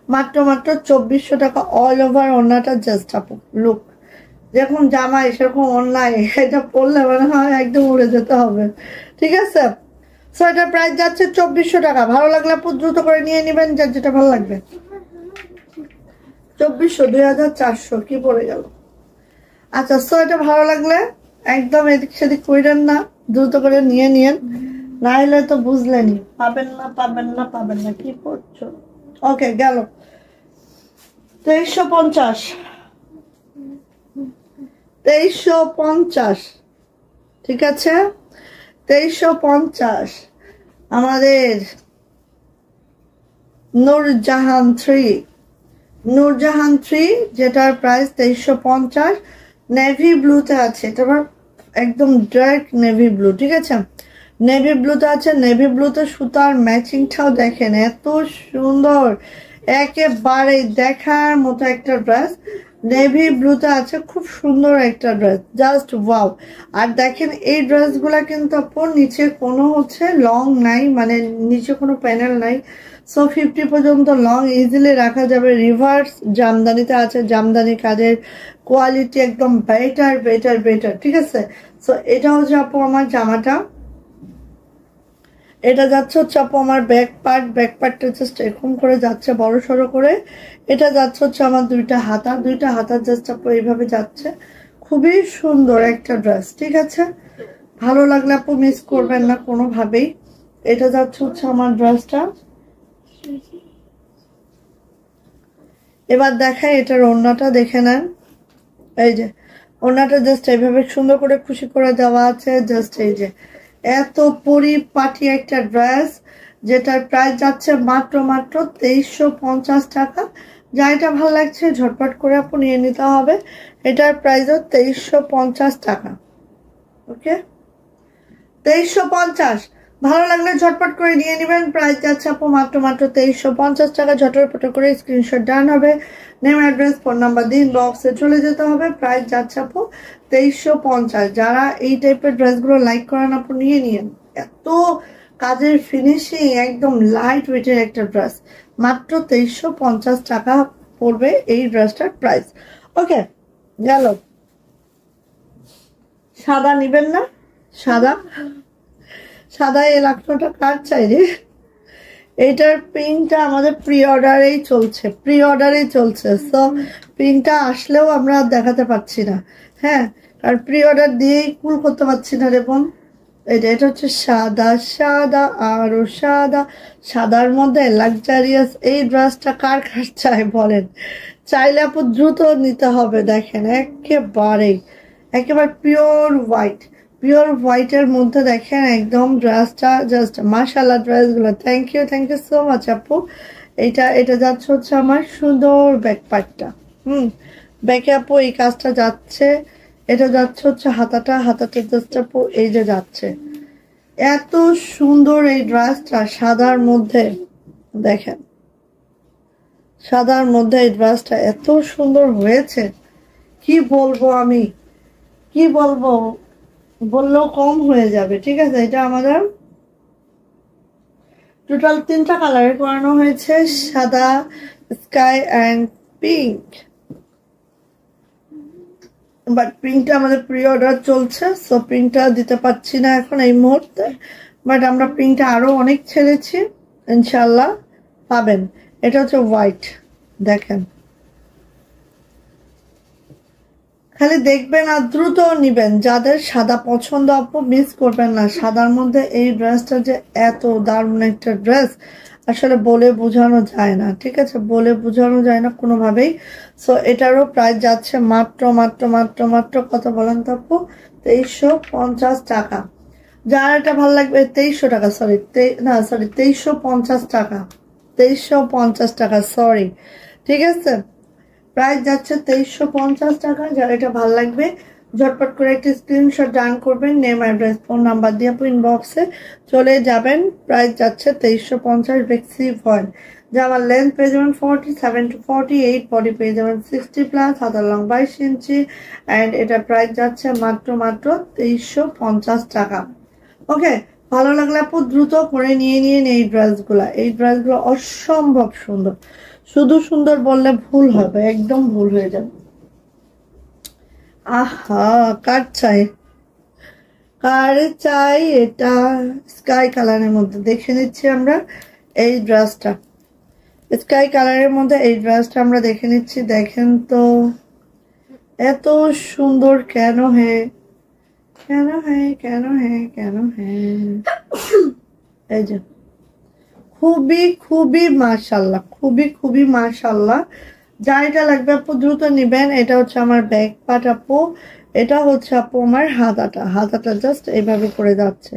[SPEAKER 2] মাত্র মাত্র 2400 টাকা অল ওভার ওড়নাটা। জাস্ট আপু লুক, যেরকম জামাই সেরকম অন্যায়, এটা পরলে মনে হয় একদম উড়ে যেতে হবে। ঠিক আছে, সো এটার প্রাইস যাচ্ছে 2400 টাকা। ভালো লাগলে আপু দ্রুত করে নিয়ে নেবেন, যার যেটা ভালো লাগবে। 2400, 2400 কি পড়ে গেল। আচ্ছা, সো এটা ভালো লাগলে একদম এদিক সেদিক কইরেন না, দ্রুত করে নিয়ে নিয়েন, না হলে তো বুঝলেনই পাবেন না পাবেন না পাবেন না। কি করছো? ওকে গেল 2350, 2350। ঠিক আছে, 2350 আমাদের নূরজাহান 3, নূরজাহান 3, যেটার প্রাইস 2350। নেভি ব্লুতে আছে, এটা আবার একদম ডার্ক নেভি ব্লু। ঠিক আছে, নেভি ব্লুতে আছে। নেভি ব্লুতে সুতার ম্যাচিংটাও দেখেন এত সুন্দর, একেবারে দেখার মতো একটা ড্রেস। নেভি ব্লুতে আছে, খুব সুন্দর একটা ড্রেস, জাস্ট ওয়াও। আর দেখেন এই ড্রেসগুলা কিন্তু আপু নিচে কোনো হচ্ছে লং নাই, মানে নিচে কোনো প্যানেল নাই। সো 50 পর্যন্ত লং ইজিলি রাখা যাবে। রিভার্স জামদানিতে আছে, জামদানি কাজের কোয়ালিটি একদম বেটার বেটার বেটার। ঠিক আছে, সো এটা হচ্ছে আপু আমার জামাটা। এটা যাচ্ছে হচ্ছে আপু আমার ব্যাক পার্ট, ব্যাক পার্টটা জাস্ট এরকম করে যাচ্ছে বড় সড়ো করে। এটা যাচ্ছে হচ্ছে আমার দুইটা হাতা, দুইটা হাতা জাস্ট আপু এইভাবে যাচ্ছে। খুবই সুন্দর একটা ড্রেস। ঠিক আছে, ভালো লাগলে আপু মিস করবেন না কোনোভাবেই। এটা যাচ্ছে হচ্ছে আমার ড্রেসটা। এবার দেখাই এটার ওড়নাটা, দেখে নেন। এই যে ওড়নাটা জাস্ট এইভাবে সুন্দর করে খুশি করে দেওয়া আছে। জাস্ট এই যে এত পরিপাটি একটা ড্রেস, যেটার প্রাইস যাচ্ছে মাত্র মাত্র 2350 টাকা। যা এটা ভালো লাগছে ঝটপট করে আপু নিয়ে নিতে হবে। এটার প্রাইসও 2350 টাকা। ওকে, 2350। ভালো লাগলে ঝটপট করে নিয়ে নেবেন। প্রাইস যাচ্ছে আপু মাত্র মাত্র 2350 টাকা। ঝটপট করে স্ক্রিনশট ডান হবে, নেম অ্যাড্রেস ফোন নাম্বার দিন, বক্সে চলে যেতে হবে। প্রাইস যাচ্ছে আপু 2350। যারা এই টাইপের ড্রেসগুলো লাইক করেন আপু নিয়ে নিন। এত কাজের ফিনিশিং, একদম লাইট ওয়েটের একটা ড্রেস, মাত্র 2350 টাকা পড়বে এই ড্রেসটার প্রাইস। ওকে গেল। সাদা নিবেন না? সাদা, সাদা এই লাখটা কার চাই রে? এইটার প্রিন্টটা আমাদের প্রি অর্ডারেই চলছে, প্রি অর্ডারেই চলছে। সো প্রিন্টটা আসলেও আমরা দেখাতে পাচ্ছি না। হ্যাঁ, আর প্রি অর্ডার দিয়েই কুল করতে পারছি না রে বোন। এটা হচ্ছে সাদা, সাদা আরো সাদা, সাদার মধ্যে লাক্সারিয়াস এই ড্রেসটা কার কার চাই বলেন? চাইলে আপু দ্রুত নিতে হবে। দেখেন একেবারেই একেবারে পিওর হোয়াইট, পিওর হোয়াইটের মধ্যে দেখেন একদম ড্রেসটা জাস্ট মাশাআল্লাহ। ড্রেসগুলো থ্যাংক ইউ সো মাচ আপু। এটা যাচ্ছে হচ্ছে আমার সুন্দর ব্যাক পার্টটা। ব্যাকে আপু এই কাজটা যাচ্ছে। এটা যাচ্ছে হচ্ছে হাতাটা, হাতাটা জাস্ট আপু এই যে যাচ্ছে। এত সুন্দর এই ড্রেসটা সাদার মধ্যে, দেখেন সাদার মধ্যে এই ড্রেসটা এত সুন্দর হয়েছে, কি বলবো আমি, কি বলবো, বললেও কম হয়ে যাবে। ঠিক আছে, এটা আমাদের টোটাল 3টা কালারে করানো হয়েছে, সাদা, স্কাই অ্যান্ড পিঙ্ক। বাট পিঙ্কটা আমাদের প্রি অর্ডার চলছে, সো পিঙ্কটা দিতে পারছি না এখন এই মুহূর্তে। বাট আমরা পিঙ্কটা আরো অনেক ছেড়েছি, ইনশাল্লাহ পাবেন। এটা হচ্ছে হোয়াইট, দেখেন খালি দেখবেন আর দ্রুত নিবেন। যাদের সাদা পছন্দ আপু মিস করবেন না। সাদার মধ্যে এই ড্রেসটা যে এত দারুণ একটা ড্রেস, আসলে বলে বোঝানো যায় না। ঠিক আছে, বলে বোঝানো যায় না কোনোভাবেই। সো এটারও প্রাইস যাচ্ছে মাত্র মাত্র মাত্র মাত্র কত বলেন তো আপু? 2350 টাকা। যার এটা ভালো লাগবে 2300 টাকা, সরি 2350 টাকা, 2350 টাকা, সরি। ঠিক আছে, প্রাইস যাচ্ছে 2350 টাকা। যার এটা ভালো লাগবে ঝটপট করে একটা স্ক্রিনশট ডান করবেন, নেম অ্যাড্রেস ফোন নাম্বার দিয়ে আপু ইনবক্সে চলে যাবেন। প্রাইস যাচ্ছে 2350। বেক্সি ভয়েল জামার লেন্থ পেয়ে যাবেন 47 to 48, বডি পেয়ে যাবেন 60+, হাতার লং 22 ইঞ্চি। অ্যান্ড এটা প্রাইস যাচ্ছে মাত্র মাত্র 2350 টাকা। ওকে, ভালো লাগলে আপু দ্রুত করে নিয়ে নিন এই ড্রেসগুলো। এই ড্রেসগুলো অসম্ভব সুন্দর, শুধু সুন্দর বললে ভুল হবে, একদম ভুল হয়ে যাবে। আহা, কার চাই, কার চাই এটা স্কাই কালারের মধ্যে। দেখে নিচ্ছি আমরা এই ড্রেসটা, স্কাই কালারের মধ্যে এই ড্রেসটা আমরা দেখে নিচ্ছি। দেখেন তো এত সুন্দর কেন হে, কেন হে, কেন হে, কেন হে। এই যে খুবই খুবই মাশাল্লাহ, খুবই খুবই মাশাল্লাহ। যা এটা লাগবে আপু দ্রুত নিবেন। এটা হচ্ছে আমার ব্যাক পার্ট আপু, এটা হচ্ছে আপু আমার হাতাটা, হাতাটা জাস্ট এইভাবে করে যাচ্ছে।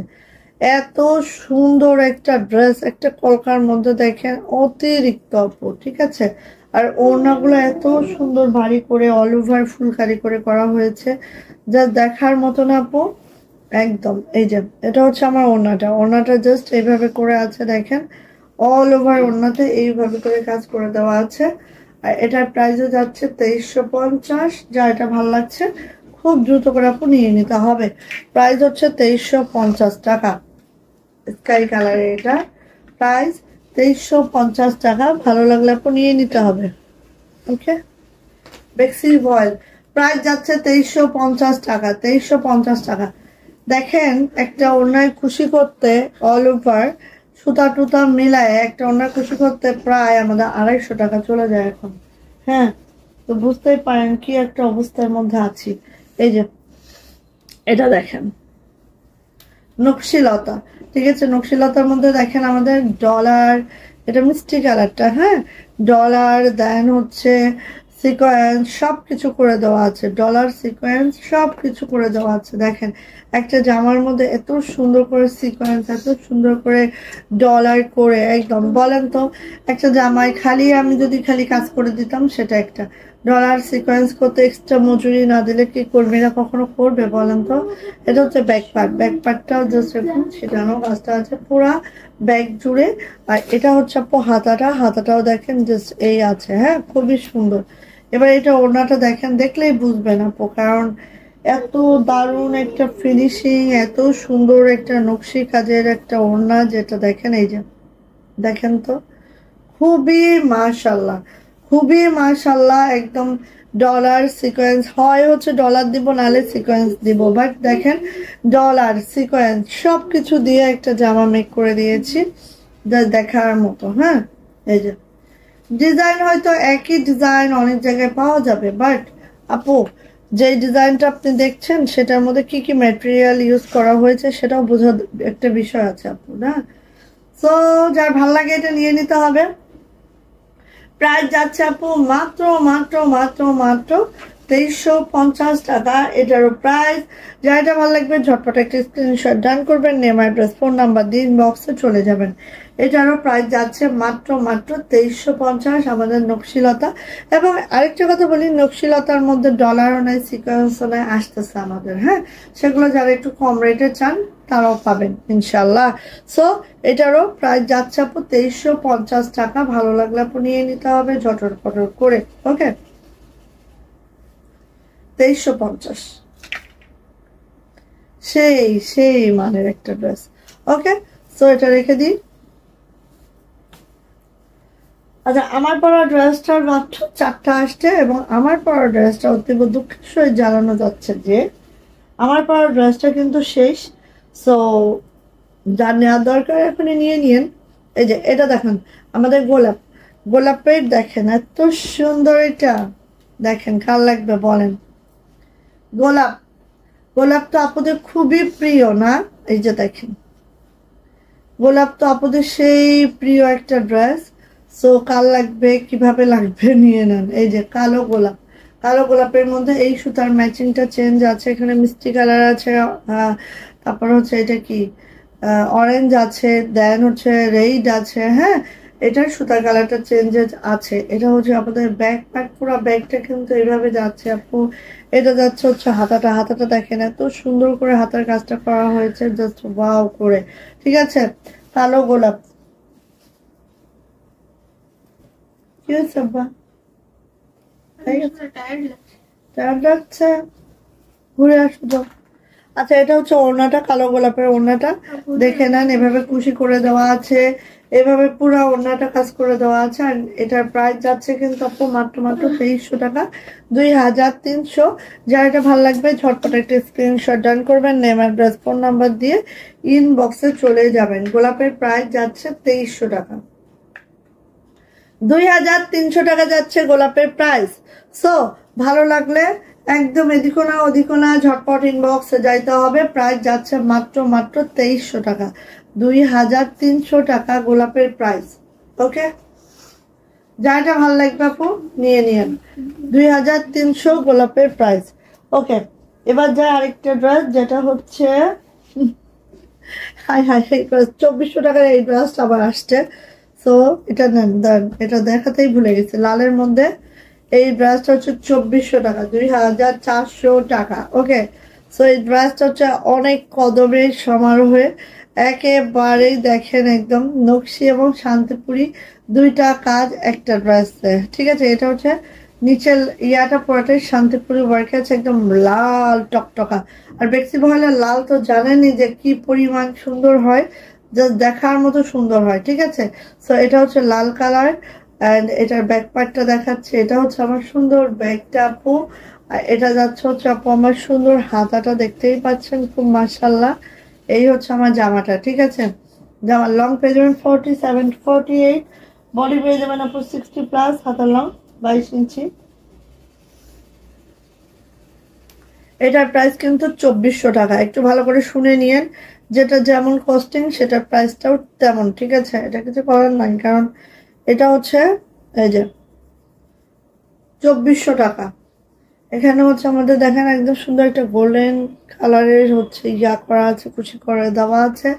[SPEAKER 2] এত সুন্দর একটা ড্রেস, একটা কলকার মধ্যে দেখেন অতিরিক্ত আপু, ঠিক আছে। আর ওড়নাগুলো এত সুন্দর ভারী করে অল ওভার ফুলকারি করে করা হয়েছে, যা দেখার মতো না আপু একদম। এই যে এটা হচ্ছে আমার ওড়নাটা, ওড়নাটা জাস্ট এইভাবে করে আছে দেখেন, অল ওভার ওড়নাতে এইভাবে করে কাজ করে দেওয়া আছে। আর এটার প্রাইসও যাচ্ছে 2350। যা এটা ভালো লাগছে খুব দ্রুত করে আপু নিয়ে নিতে হবে। প্রাইস হচ্ছে 2350 টাকা, স্কাই কালারের এটা প্রাইস 2350 টাকা। ভালো লাগলে আপু নিয়ে নিতে হবে। ওকে, বেক্সি ভয়েল প্রাইস যাচ্ছে 2350 টাকা, 2350 টাকা। দেখেন একটা ওড়নায় খুশি করতে অল ওভার সুতা টুতা মিলায় একটা ওড়নায় খুশি করতে প্রায় আমাদের 250 টাকা চলে যায় এখন। হ্যাঁ, তো বুঝতেই পারেন কি একটা অবস্থার মধ্যে আছি। এই যে এটা দেখেন নকশিলতা, ঠিক আছে। নকশিলতার মধ্যে দেখেন আমাদের ডলার, এটা মিষ্টি কালারটা, হ্যাঁ, ডলার দেন হচ্ছে সিকোয়েন্স সবকিছু করে দেওয়া আছে, ডলার সিকোয়েন্স সবকিছু করে দেওয়া আছে। দেখেন একটা জামার মধ্যে এত সুন্দর করে সিকোয়েন্স, এত সুন্দর করে ডলার করে একদম। বলেন তো একটা জামায় খালি আমি যদি খালি কাজ করে দিতাম, সেটা একটা ডলার সিকোয়েন্স করতে এক্সট্রা মজুরি না দিলে কি কর্মীরা কখনো করবে বলেন তো। এটা হচ্ছে ব্যাক পার্ট, ব্যাক পার্টটাও জাস্ট এরকম ছিটানো কাজটা আছে পুরা ব্যাক জুড়ে। আর এটা হচ্ছে আপু হাতাটা, হাতাটাও দেখেন জাস্ট এই আছে, হ্যাঁ খুবই সুন্দর। এবার এটা ওড়নাটা দেখেন, দেখলেই বুঝবেন আপু, কারণ এত দারুণ একটা ফিনিশিং, এত সুন্দর একটা নকশি কাজের একটা ওড়না, যেটা দেখেন এই যে দেখেন তো খুবই মাশাল্লাহ, খুবই মাশাল্লাহ একদম। ডলার সিকোয়েন্স হয় হচ্ছে ডলার দিব নালে সিকোয়েন্স দিব, বাট দেখেন ডলার সিকোয়েন্স সবকিছু দিয়ে একটা জামা মেক করে দিয়েছি যা দেখার মতো। হ্যাঁ, এই যে ডিজাইন হয়তো একই ডিজাইন অনেক জায়গায় পাওয়া যাবে, বাট আপু যে ডিজাইনটা আপনি দেখছেন সেটার মধ্যে কি কি ম্যাটেরিয়াল ইউজ করা হয়েছে সেটাও বোঝার একটা বিষয় আছে আপু, না? সো যার ভাল লাগে এটা নিয়ে নিতে হবে। প্রাইস যাচ্ছে আপু মাত্র মাত্র মাত্র মাত্র 2350 টাকা এটারও প্রাইস। যা এটা ভালো লাগবে ঝটপট একটা স্ক্রিনশট ডান করবেন, নেম অ্যাড্রেস ফোন নাম্বার দিয়ে ইনবক্সে চলে যাবেন। এটারও প্রাইস যাচ্ছে মাত্র মাত্র 2350 আমাদের নকশিলতা। এবং আরেকটা কথা বলি, নকশিলতার মধ্যে ডলারও নাই, সিকোয়েন্সও নাই, আসতেছে আমাদের। হ্যাঁ, সেগুলো যারা একটু কম রেটে চান তারাও পাবেন ইনশাল্লাহ। সো এটারও প্রাইস যাচ্ছে আপু 2350 টাকা। ভালো লাগলে আপু নিয়ে নিতে হবে ঝটর পটর করে। ওকে, 2350 সেই সেই মানের একটা ড্রেস। ওকে, সো এটা রেখে দিই। আচ্ছা, আমার পরা ড্রেসটার মাত্র 4টা আসছে, এবং আমার পরা ড্রেসটা অতীব দুঃখের সহিত জানানো যাচ্ছে যে আমার পরা ড্রেসটা কিন্তু শেষ। সো যার নেওয়ার দরকার এখনই নিয়ে নিন। এই যে এটা দেখেন আমাদের গোলাপ, গোলাপের দেখেন এত সুন্দর, এটা দেখেন কার লাগবে বলেন। গোলাপ, গোলাপ তো আপুদের খুবই প্রিয় না? এই যে দেখেন গোলাপ তো আপুদের সেই প্রিয় একটা ড্রেস। সো কার লাগবে, কিভাবে লাগবে নিয়ে নেন। এই যে কালো গোলাপ, কালো গোলাপের মধ্যে এই সুতার ম্যাচিংটা চেঞ্জ আছে, এখানে মিষ্টি কালার আছে, তারপর হচ্ছে এটা কি অরেঞ্জ আছে, দেন হচ্ছে রেড আছে। হ্যাঁ, এটার সুতার কালারটা চেঞ্জেস আছে। এটা হচ্ছে আপনাদের ব্যাক প্যাক, পুরো ব্যাগটা কিন্তু এইভাবে যাচ্ছে আপু। এটা যাচ্ছে হচ্ছে হাতাটা, হাতাটা দেখেন এত সুন্দর করে হাতার কাজটা করা হয়েছে, জাস্ট ওয়াও করে। ঠিক আছে, কালো গোলাপ। কি হয়েছে আব্বা? টায়ার্ড লাগছে, ঘুরে আসো যাও। আচ্ছা, এটা হচ্ছে ওড়নাটা, কালো গোলাপের ওড়নাটা দেখে নেন, এভাবে কুশি করে দেওয়া আছে। এভাবে পুরো ওড়নাটা কাজ করে দেওয়া আছে। আর এটার প্রাইস যাচ্ছে কিন্তু আপু মাত্র 2300 টাকা, 2300। যার এটা ভালো লাগবে ঝটপট একটা স্ক্রিনশট ডান করবেন, নেম অ্যাড্রেস ফোন নাম্বার দিয়ে ইনবক্সে চলে যাবেন। গোলাপের প্রাইস যাচ্ছে 2300 টাকা, 2300 টাকা যাচ্ছে গোলাপের প্রাইস। সো ভালো লাগলে একদম এদিকো না ওদিকো না, ঝটপট ইনবক্সে যাইতে হবে। প্রাইস যাচ্ছে মাত্র 2300 টাকা, 2300 টাকা গোলাপের প্রাইস। ওকে, যাটা ভালো লাগবে আপু নিয়ে নিন, 2300 গোলাপের প্রাইস। ওকে, এবার যায় আরেকটা ড্রেস, যেটা হচ্ছে হাই হাই 2400 টাকার এই ড্রেসটা আবার আসছে। সো এটা নেন, এটা দেখাতেই ভুলে গেছি, লালের মধ্যে এই ড্রেসটা হচ্ছে 2400 টাকা, 2400 টাকা। ওকে, সো এই ড্রেসটা হচ্ছে অনেক কদমের সমারোহে, একেবারেই দেখেন একদম নকশি এবং শান্তিপুরি দুইটা কাজ একটা ড্রেসে। ঠিক আছে, এটা হচ্ছে নিচের ইয়াটা পুরোটাই শান্তিপুরি ওয়ার্ক আছে, একদম লাল টকটকা। আর বেক্সি মহলের লাল তো জানেনই যে কি পরিমাণ সুন্দর হয়, জাস্ট দেখার মতো সুন্দর হয়। ঠিক আছে, সো এটা হচ্ছে লাল কালার। অ্যান্ড এটার ব্যাক পার্টটা দেখাচ্ছে, এটা হচ্ছে আমার সুন্দর ব্যাগটা আপু। আর এটা যাচ্ছে হচ্ছে আপু আমার সুন্দর হাতাটা, দেখতেই পাচ্ছেন খুব মাশাআল্লাহ। এই হচ্ছে আমার জামাটা। ঠিক আছে, জামার লং পেয়ে যাবেন 47 48, বডি পেয়ে যাবেন আপু 60+, হাতার লং 22 ইঞ্চি। এটার প্রাইস কিন্তু 2400 টাকা। একটু ভালো করে শুনে নিয়েন, যেটা যেমন কস্টিং সেটার প্রাইসটাও তেমন। ঠিক আছে, এটা কিছু করার নাই, কারণ এটা হচ্ছে এই যে 2400 টাকা। এখানে হচ্ছে আমাদের দেখেন একদম সুন্দর একটা গোল্ডেন কালারের হচ্ছে ইয়া করা আছে, কুচি করে দেওয়া আছে।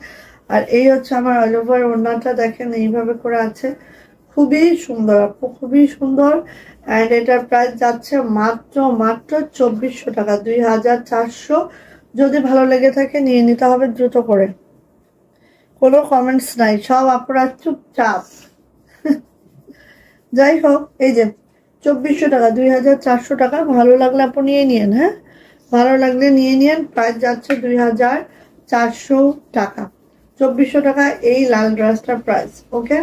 [SPEAKER 2] আর এই হচ্ছে আমার অল ওভার ওড়নাটা, দেখেন এইভাবে করে আছে, খুবই সুন্দর আপু, খুবই সুন্দর। অ্যান্ড এটার প্রাইস যাচ্ছে মাত্র 2400 টাকা, 2400। যদি ভালো লেগে থাকে নিয়ে নিতে হবে দ্রুত করে, কোনো কমেন্টস নাই, সব আপনারা চুপচাপ। যাই হোক, এই যে 2400 টাকা, 2400 টাকা। ভালো লাগলে আপনি নিয়ে নিন, হ্যাঁ ভালো লাগলে নিয়ে নিন। প্রাইস যাচ্ছে 2400 টাকা, 2400 টাকা এই লাল ড্রেসটার প্রাইস। ওকে,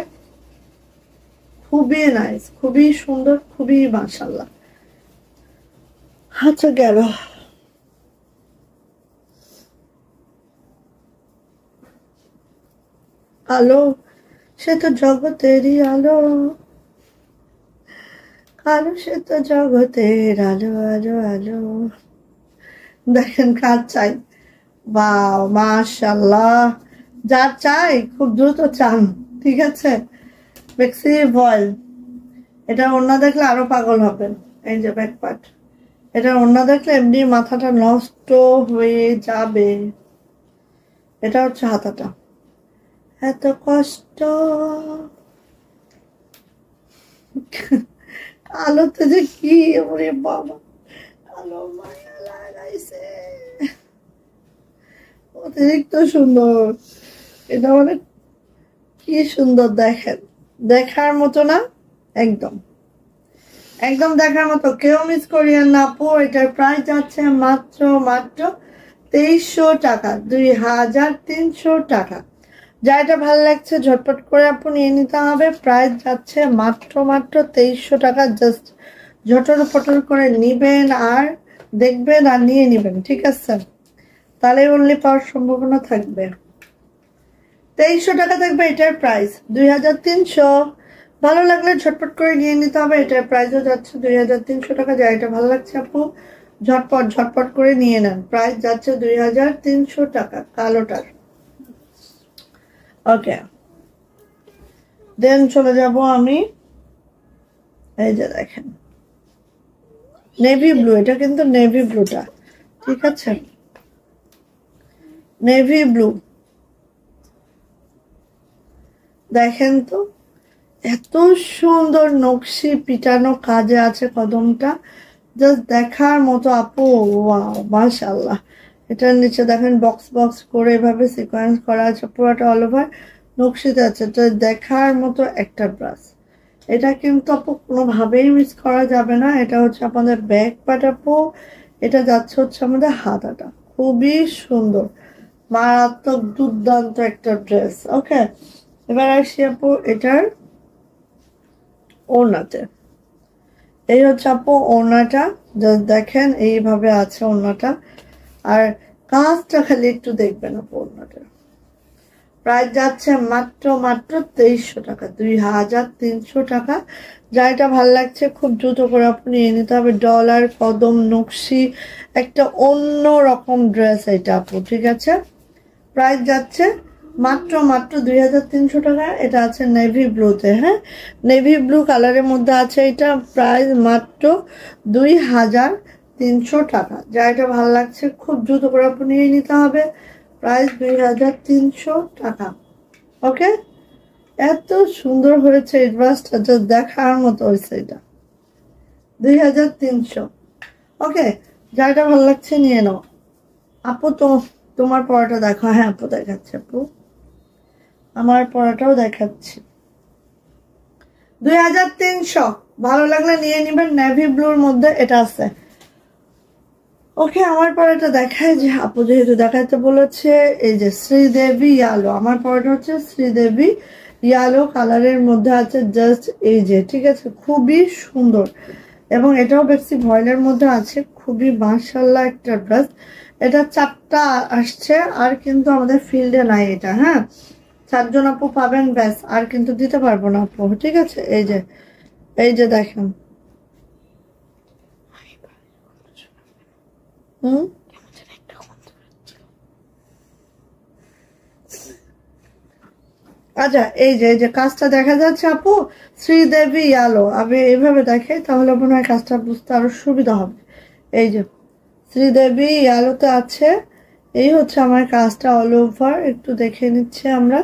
[SPEAKER 2] খুবই নাইস, খুবই সুন্দর, খুবই মাশাআল্লাহ। আচ্ছা গেল। আলো সে তো জগতেরই আলো, আলো সে তো জগতের আলো, আলো আলো। দেখেন কাজ চাই, বাও মাশাআল্লাহ, যার চাই খুব দ্রুত চান। ঠিক আছে, বেক্সি ভয়েল, এটা ওড়না দেখলে আরো পাগল হবেন। এই যে ব্যাক পার্ট, এটা ওড়না দেখলে এমনি মাথাটা নষ্ট হয়ে যাবে। এটা হচ্ছে হাতাটা, এত কষ্ট আলোতে যে কি, ওরে বাবা আলো মায়া লাগাইছে, অতিরিক্ত সুন্দর। এটা মানে কি সুন্দর, দেখেন দেখার মতো না, একদম একদম দেখার মতো, কেউ মিস করিয়েন না আপু। এটার প্রাইস যাচ্ছে মাত্র 2300 টাকা, 2300 টাকা। যা এটা ভালো লাগছে ঝটপট করে আপু নিয়ে নিতে হবে। প্রাইস যাচ্ছে মাত্র 2300 টাকা। জাস্ট ঝটর পটর করে নিবেন আর দেখবেন আর নিয়ে নিবেন। ঠিক আছে, তাহলে অনলি পাওয়ার সম্ভাবনা থাকবে। 2300 টাকা থাকবে এটার প্রাইস, 2300। ভালো লাগলে ঝটপট করে নিয়ে নিতে হবে। এটার প্রাইসও যাচ্ছে 2300 টাকা। যা এটা ভালো লাগছে আপু ঝটপট ঝটপট করে নিয়ে নেন। প্রাইস যাচ্ছে 2300 টাকা কালোটার। ওকে, দেন চলে যাব আমি, এই যে দেখেন নেভি ব্লু, এটা কিন্তু নেভি ব্লুটা। ঠিক আছে, নেভি ব্লু দেখেন তো, এত সুন্দর নকশি পিটানো কাজে আছে কদমটা, জাস্ট দেখার মতো আপু। ওয়াও মাশাআল্লাহ। এটার নিচে দেখেন বক্স বক্স করে এভাবে সিকোয়েন্স করা আছে, পুরোটা অল ওভার নকশিতে আছে। এটা দেখার মতো একটা ড্রেস। এটা কিন্তু আপু কোনোভাবেই মিস করা যাবে না। এটা হচ্ছে আপনাদের ব্যাক পার্ট আপু, এটা যাচ্ছে হচ্ছে আমাদের হাতাটা, খুবই সুন্দর, মারাত্মক দুর্দান্ত একটা ড্রেস। ওকে, এবার আসি আপু এটার ওড়নাতে। এই হচ্ছে আপু ওড়নাটা, জাস্ট দেখেন এইভাবে আছে ওড়নাটা। আর কাজটা খালি একটু দেখবেন আপু ওড়নাটা। প্রাইস যাচ্ছে মাত্র 2300 টাকা, 2300 টাকা। যা এটা ভালো লাগছে খুব দ্রুত করে আপনি নিয়ে নিতে হবে। ডলার কদম নকশি একটা অন্য রকম ড্রেস এটা আপু, ঠিক আছে। প্রাইস যাচ্ছে মাত্র 2300 টাকা। এটা আছে নেভি ব্লুতে, হ্যাঁ নেভি ব্লু কালারের মধ্যে আছে এটা। প্রাইস মাত্র 2300 টাকা। যা এটা ভালো লাগছে খুব দ্রুত করে আপনি নিয়ে নিতে হবে। প্রাইস 2300 টাকা। ওকে, এত সুন্দর হয়েছে এই ড্রেসটা, জাস্ট দেখার মতো হয়েছে এটা। 2300। ওকে, যা এটা ভালো লাগছে নিয়ে নাও আপু। তো তোমার পড়াটা দেখো। হ্যাঁ আপু দেখাচ্ছে আপু, আমার পড়াটাও দেখাচ্ছি। 2300। ভালো লাগলে নিয়ে নিবেন। নেভি ব্লুর মধ্যে এটা আছে। ওকে, আমার পড়াটা দেখায় যে আপু যেহেতু দেখাতে বলেছে। এই যে শ্রীদেবী ইয়ালো, আমার পড়াটা হচ্ছে শ্রীদেবী ইয়ালো কালারের মধ্যে আছে। জাস্ট এই যে, ঠিক আছে, খুবই সুন্দর। এবং এটাও বেশি ভয়েলের মধ্যে আছে। খুবই মাশাআল্লাহ একটা ড্রেস। এটা 4টা আসছে, আর কিন্তু আমাদের ফিল্ডে নাই এটা। হ্যাঁ, 4 জন আপু পাবেন ব্যাস, আর কিন্তু দিতে পারবো না আপু, ঠিক আছে। এই যে দেখেন। আচ্ছা, এই যে কাজটা দেখা যাচ্ছে আপু, শ্রীদেবী আলো। আমি এইভাবে দেখাই তাহলে মনে হয় কাজটা বুঝতে আরো সুবিধা হবে। এই যে শ্রীদেবী আলোতে আছে। এই হচ্ছে আমার কাজটা অল ওভার। একটু দেখে নিচ্ছি আমরা।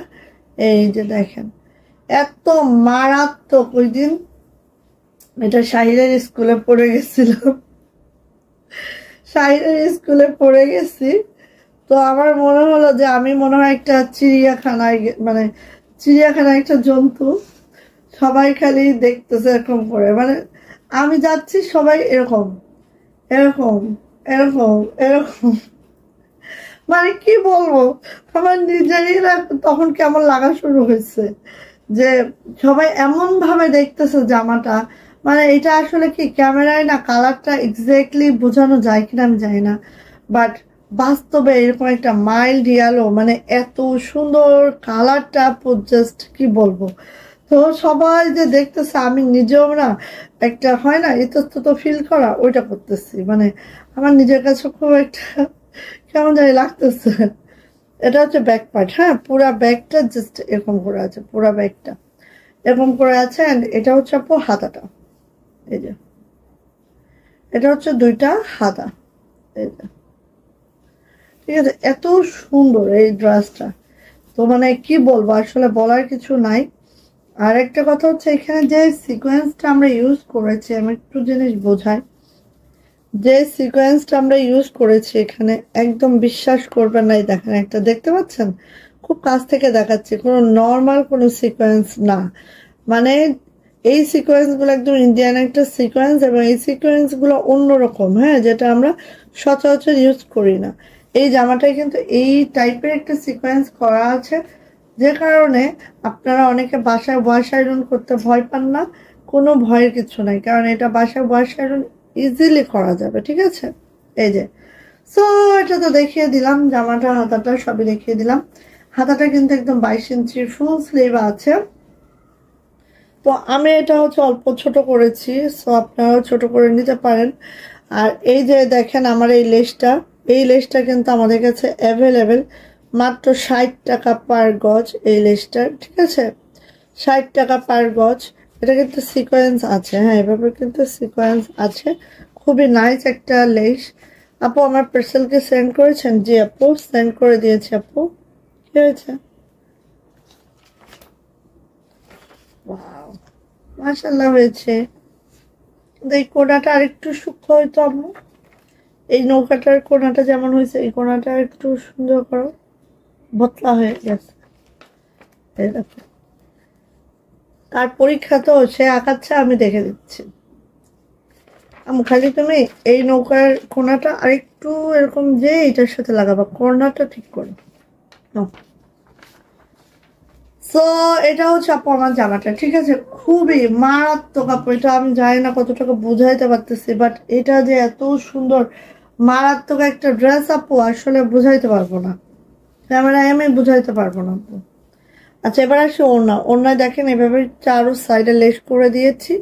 [SPEAKER 2] এই যে দেখেন, এত মারাত্মক। ওই দিন এটা শাহিদের স্কুলে পড়ে গেছিলাম, শাহিদের স্কুলে পড়ে গেছি। তো আমার মনে হলো যে আমি মনে হয় একটা চিড়িয়াখানায়, মানে চিড়িয়াখানায় একটা জন্তু, সবাই খালি দেখতেছে এরকম করে। মানে আমি যাচ্ছি, সবাই এরকম এরকম এরকম এরকম। মানে কি বলবো, আমার নিজেরই তখন কেমন লাগা শুরু হয়েছে যে সবাই এমন ভাবে দেখতেছে জামাটা। মানে এটা আসলে কি ক্যামেরায় না কালারটা এক্স্যাক্টলি বোঝানো যায় কিনা আমি জানি না, বাট বাস্তবে এরকম একটা মাইল্ড ইয়ালো, মানে এত সুন্দর কালারটা, জাস্ট কি বলবো। তো সবাই যে দেখতেছে, আমি নিজেও না একটা হয় না ইতস্তত ফিল করা, ওইটা করতেছি। মানে আমার নিজের কাছে খুব একটা কেমন জানি লাগতেছে। এটা হচ্ছে ব্যাক পার্ট। হ্যাঁ, পুরা ব্যাগটা জাস্ট এরকম করে আছে, পুরা ব্যাগটা এরকম করে আছে। এন্ড এটা হচ্ছে আপু হাতাটা। এই যে এটা হচ্ছে 2টা হাতা। এই যে, ঠিক আছে, এত সুন্দর এই ড্রেসটা। তো মানে কি বলবো, আসলে বলার কিছু নাই। আর একটা কথা হচ্ছে, এখানে যে সিকোয়েন্সটা আমরা ইউজ করেছি, আমি একটু জিনিস বোঝাই। যে সিকোয়েন্সটা আমরা ইউজ করেছি এখানে, একদম বিশ্বাস করবেন না। দেখেন, একটা দেখতে পাচ্ছেন, খুব কাছ থেকে দেখাচ্ছি, কোনো নর্মাল কোনো সিকোয়েন্স না। মানে এই সিকোয়েন্স গুলো একদম ইন্ডিয়ান একটা সিকোয়েন্স, এবং এই সিকোয়েন্স গুলো অন্যরকম। হ্যাঁ, যেটা আমরা সচরাচর ইউজ করি না। এই জামাটায় কিন্তু এই টাইপের একটা সিকোয়েন্স করা আছে, যে কারণে আপনারা অনেকে বাসায় ওয়াশ আয়রন করতে ভয় পান না। কোনো ভয়ের কিছু নাই, কারণ এটা বাসায় ওয়াশ আয়রন ইজিলি করা যাবে, ঠিক আছে। এই যে, সো এটা তো দেখিয়ে দিলাম, জামাটা হাতাটা সবই দেখিয়ে দিলাম। হাতাটা কিন্তু একদম 22 ইঞ্চি ফুল স্লিভ আছে। তো আমি এটা হচ্ছে অল্প ছোট করেছি, সো আপনারাও ছোট করে নিতে পারেন। আর এই যে দেখেন আমার এই লেসটা, এই লেসটা কিন্তু আমাদের কাছে অ্যাভেলেবেল মাত্র 60 টাকা পার গজ। এই লেসটা, ঠিক আছে, 60 টাকা পার গজ। এটা কিন্তু সিকোয়েন্স আছে। হ্যাঁ, এভাবে কিন্তু সিকোয়েন্স আছে। খুবই নাইস একটা লেস। আপু আমার পার্সেলকে সেন্ড করেছেন? জি আপু, সেন্ড করে দিয়েছি আপু। কি হয়েছে? মাশাআল্লাহ হয়েছে। এই কোনাটা আরেকটু সূক্ষ্ম হইতো আম্মু। এই নৌকাটার কোনাটা যেমন হয়েছে, এই কোনাটা একটু সুন্দর করো, ভতলা হয়ে গেছে। এই দেখো, তার পরীক্ষা তো সে আঁকাচ্ছে, আমি দেখে দিচ্ছি। আম্মু খালি তুমি এই নৌকার কোনাটা আরেকটু এরকম যে এটার সাথে লাগাবা, কোনাটা ঠিক করো। সো এটা হচ্ছে আপু আমার জামাটা, ঠিক আছে? খুবই মারাত্মক আপু, এটা আমি জানি না কতটুকু বুঝাইতে পারতেছি, বাট এটা যে এত সুন্দর মারাত্মক একটা ড্রেস আপু আসলে বুঝাইতে পারবো না, ক্যামেরায় আমি বুঝাইতে পারবো না আপু। আচ্ছা এবার আসি ওড়না। ওড়নায় দেখেন এভাবে চারো সাইডে লেস করে দিয়েছি,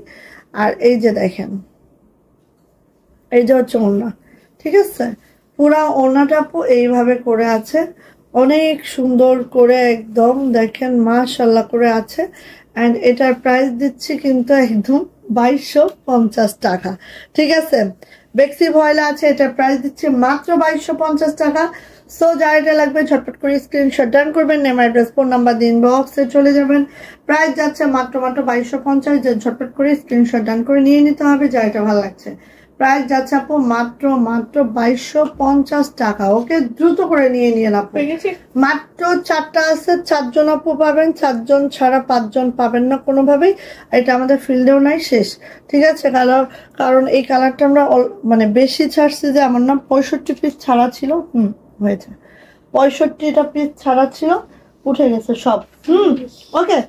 [SPEAKER 2] আর এই যে দেখেন এই যে হচ্ছে ওড়না, ঠিক আছে? পুরা ওড়নাটা আপু এইভাবে করে আছে, অনেক সুন্দর করে একদম দেখেন মাশাআল্লাহ করে আছে। অ্যান্ড এটার প্রাইস দিচ্ছি কিন্তু একদম 2250 টাকা, ঠিক আছে? বেক্সি ভয়েলে আছে, এটার প্রাইস দিচ্ছে মাত্র 2250 টাকা। সো যার এটা লাগবে ঝটপট করে স্ক্রিনশট ডান করবেন, নেম অ্যাড্রেস ফোন নাম্বার দিন বক্সে চলে যাবেন। প্রাইস যাচ্ছে মাত্র 2250, যে ঝটপট করে স্ক্রিনশট ডান করে নিয়ে নিতে হবে যা এটা ভালো লাগছে। প্রাইস যাচ্ছে আপু মাত্র 2250 টাকা। ওকে, দ্রুত করে নিয়ে আপু, মাত্র 4টা আছে, 4 জন আপু পাবেন, 4 জন ছাড়া 5 জন পাবেন না কোনোভাবেই। এটা আমাদের ফিল্ডেও নাই, শেষ, ঠিক আছে? কারণ এই কালারটা আমরা মানে বেশি ছাড়ছি, যে আমার নাম 65 পিস ছাড়া ছিল, হয়েছে 65টা পিস ছাড়া ছিল, উঠে গেছে সব। ওকে,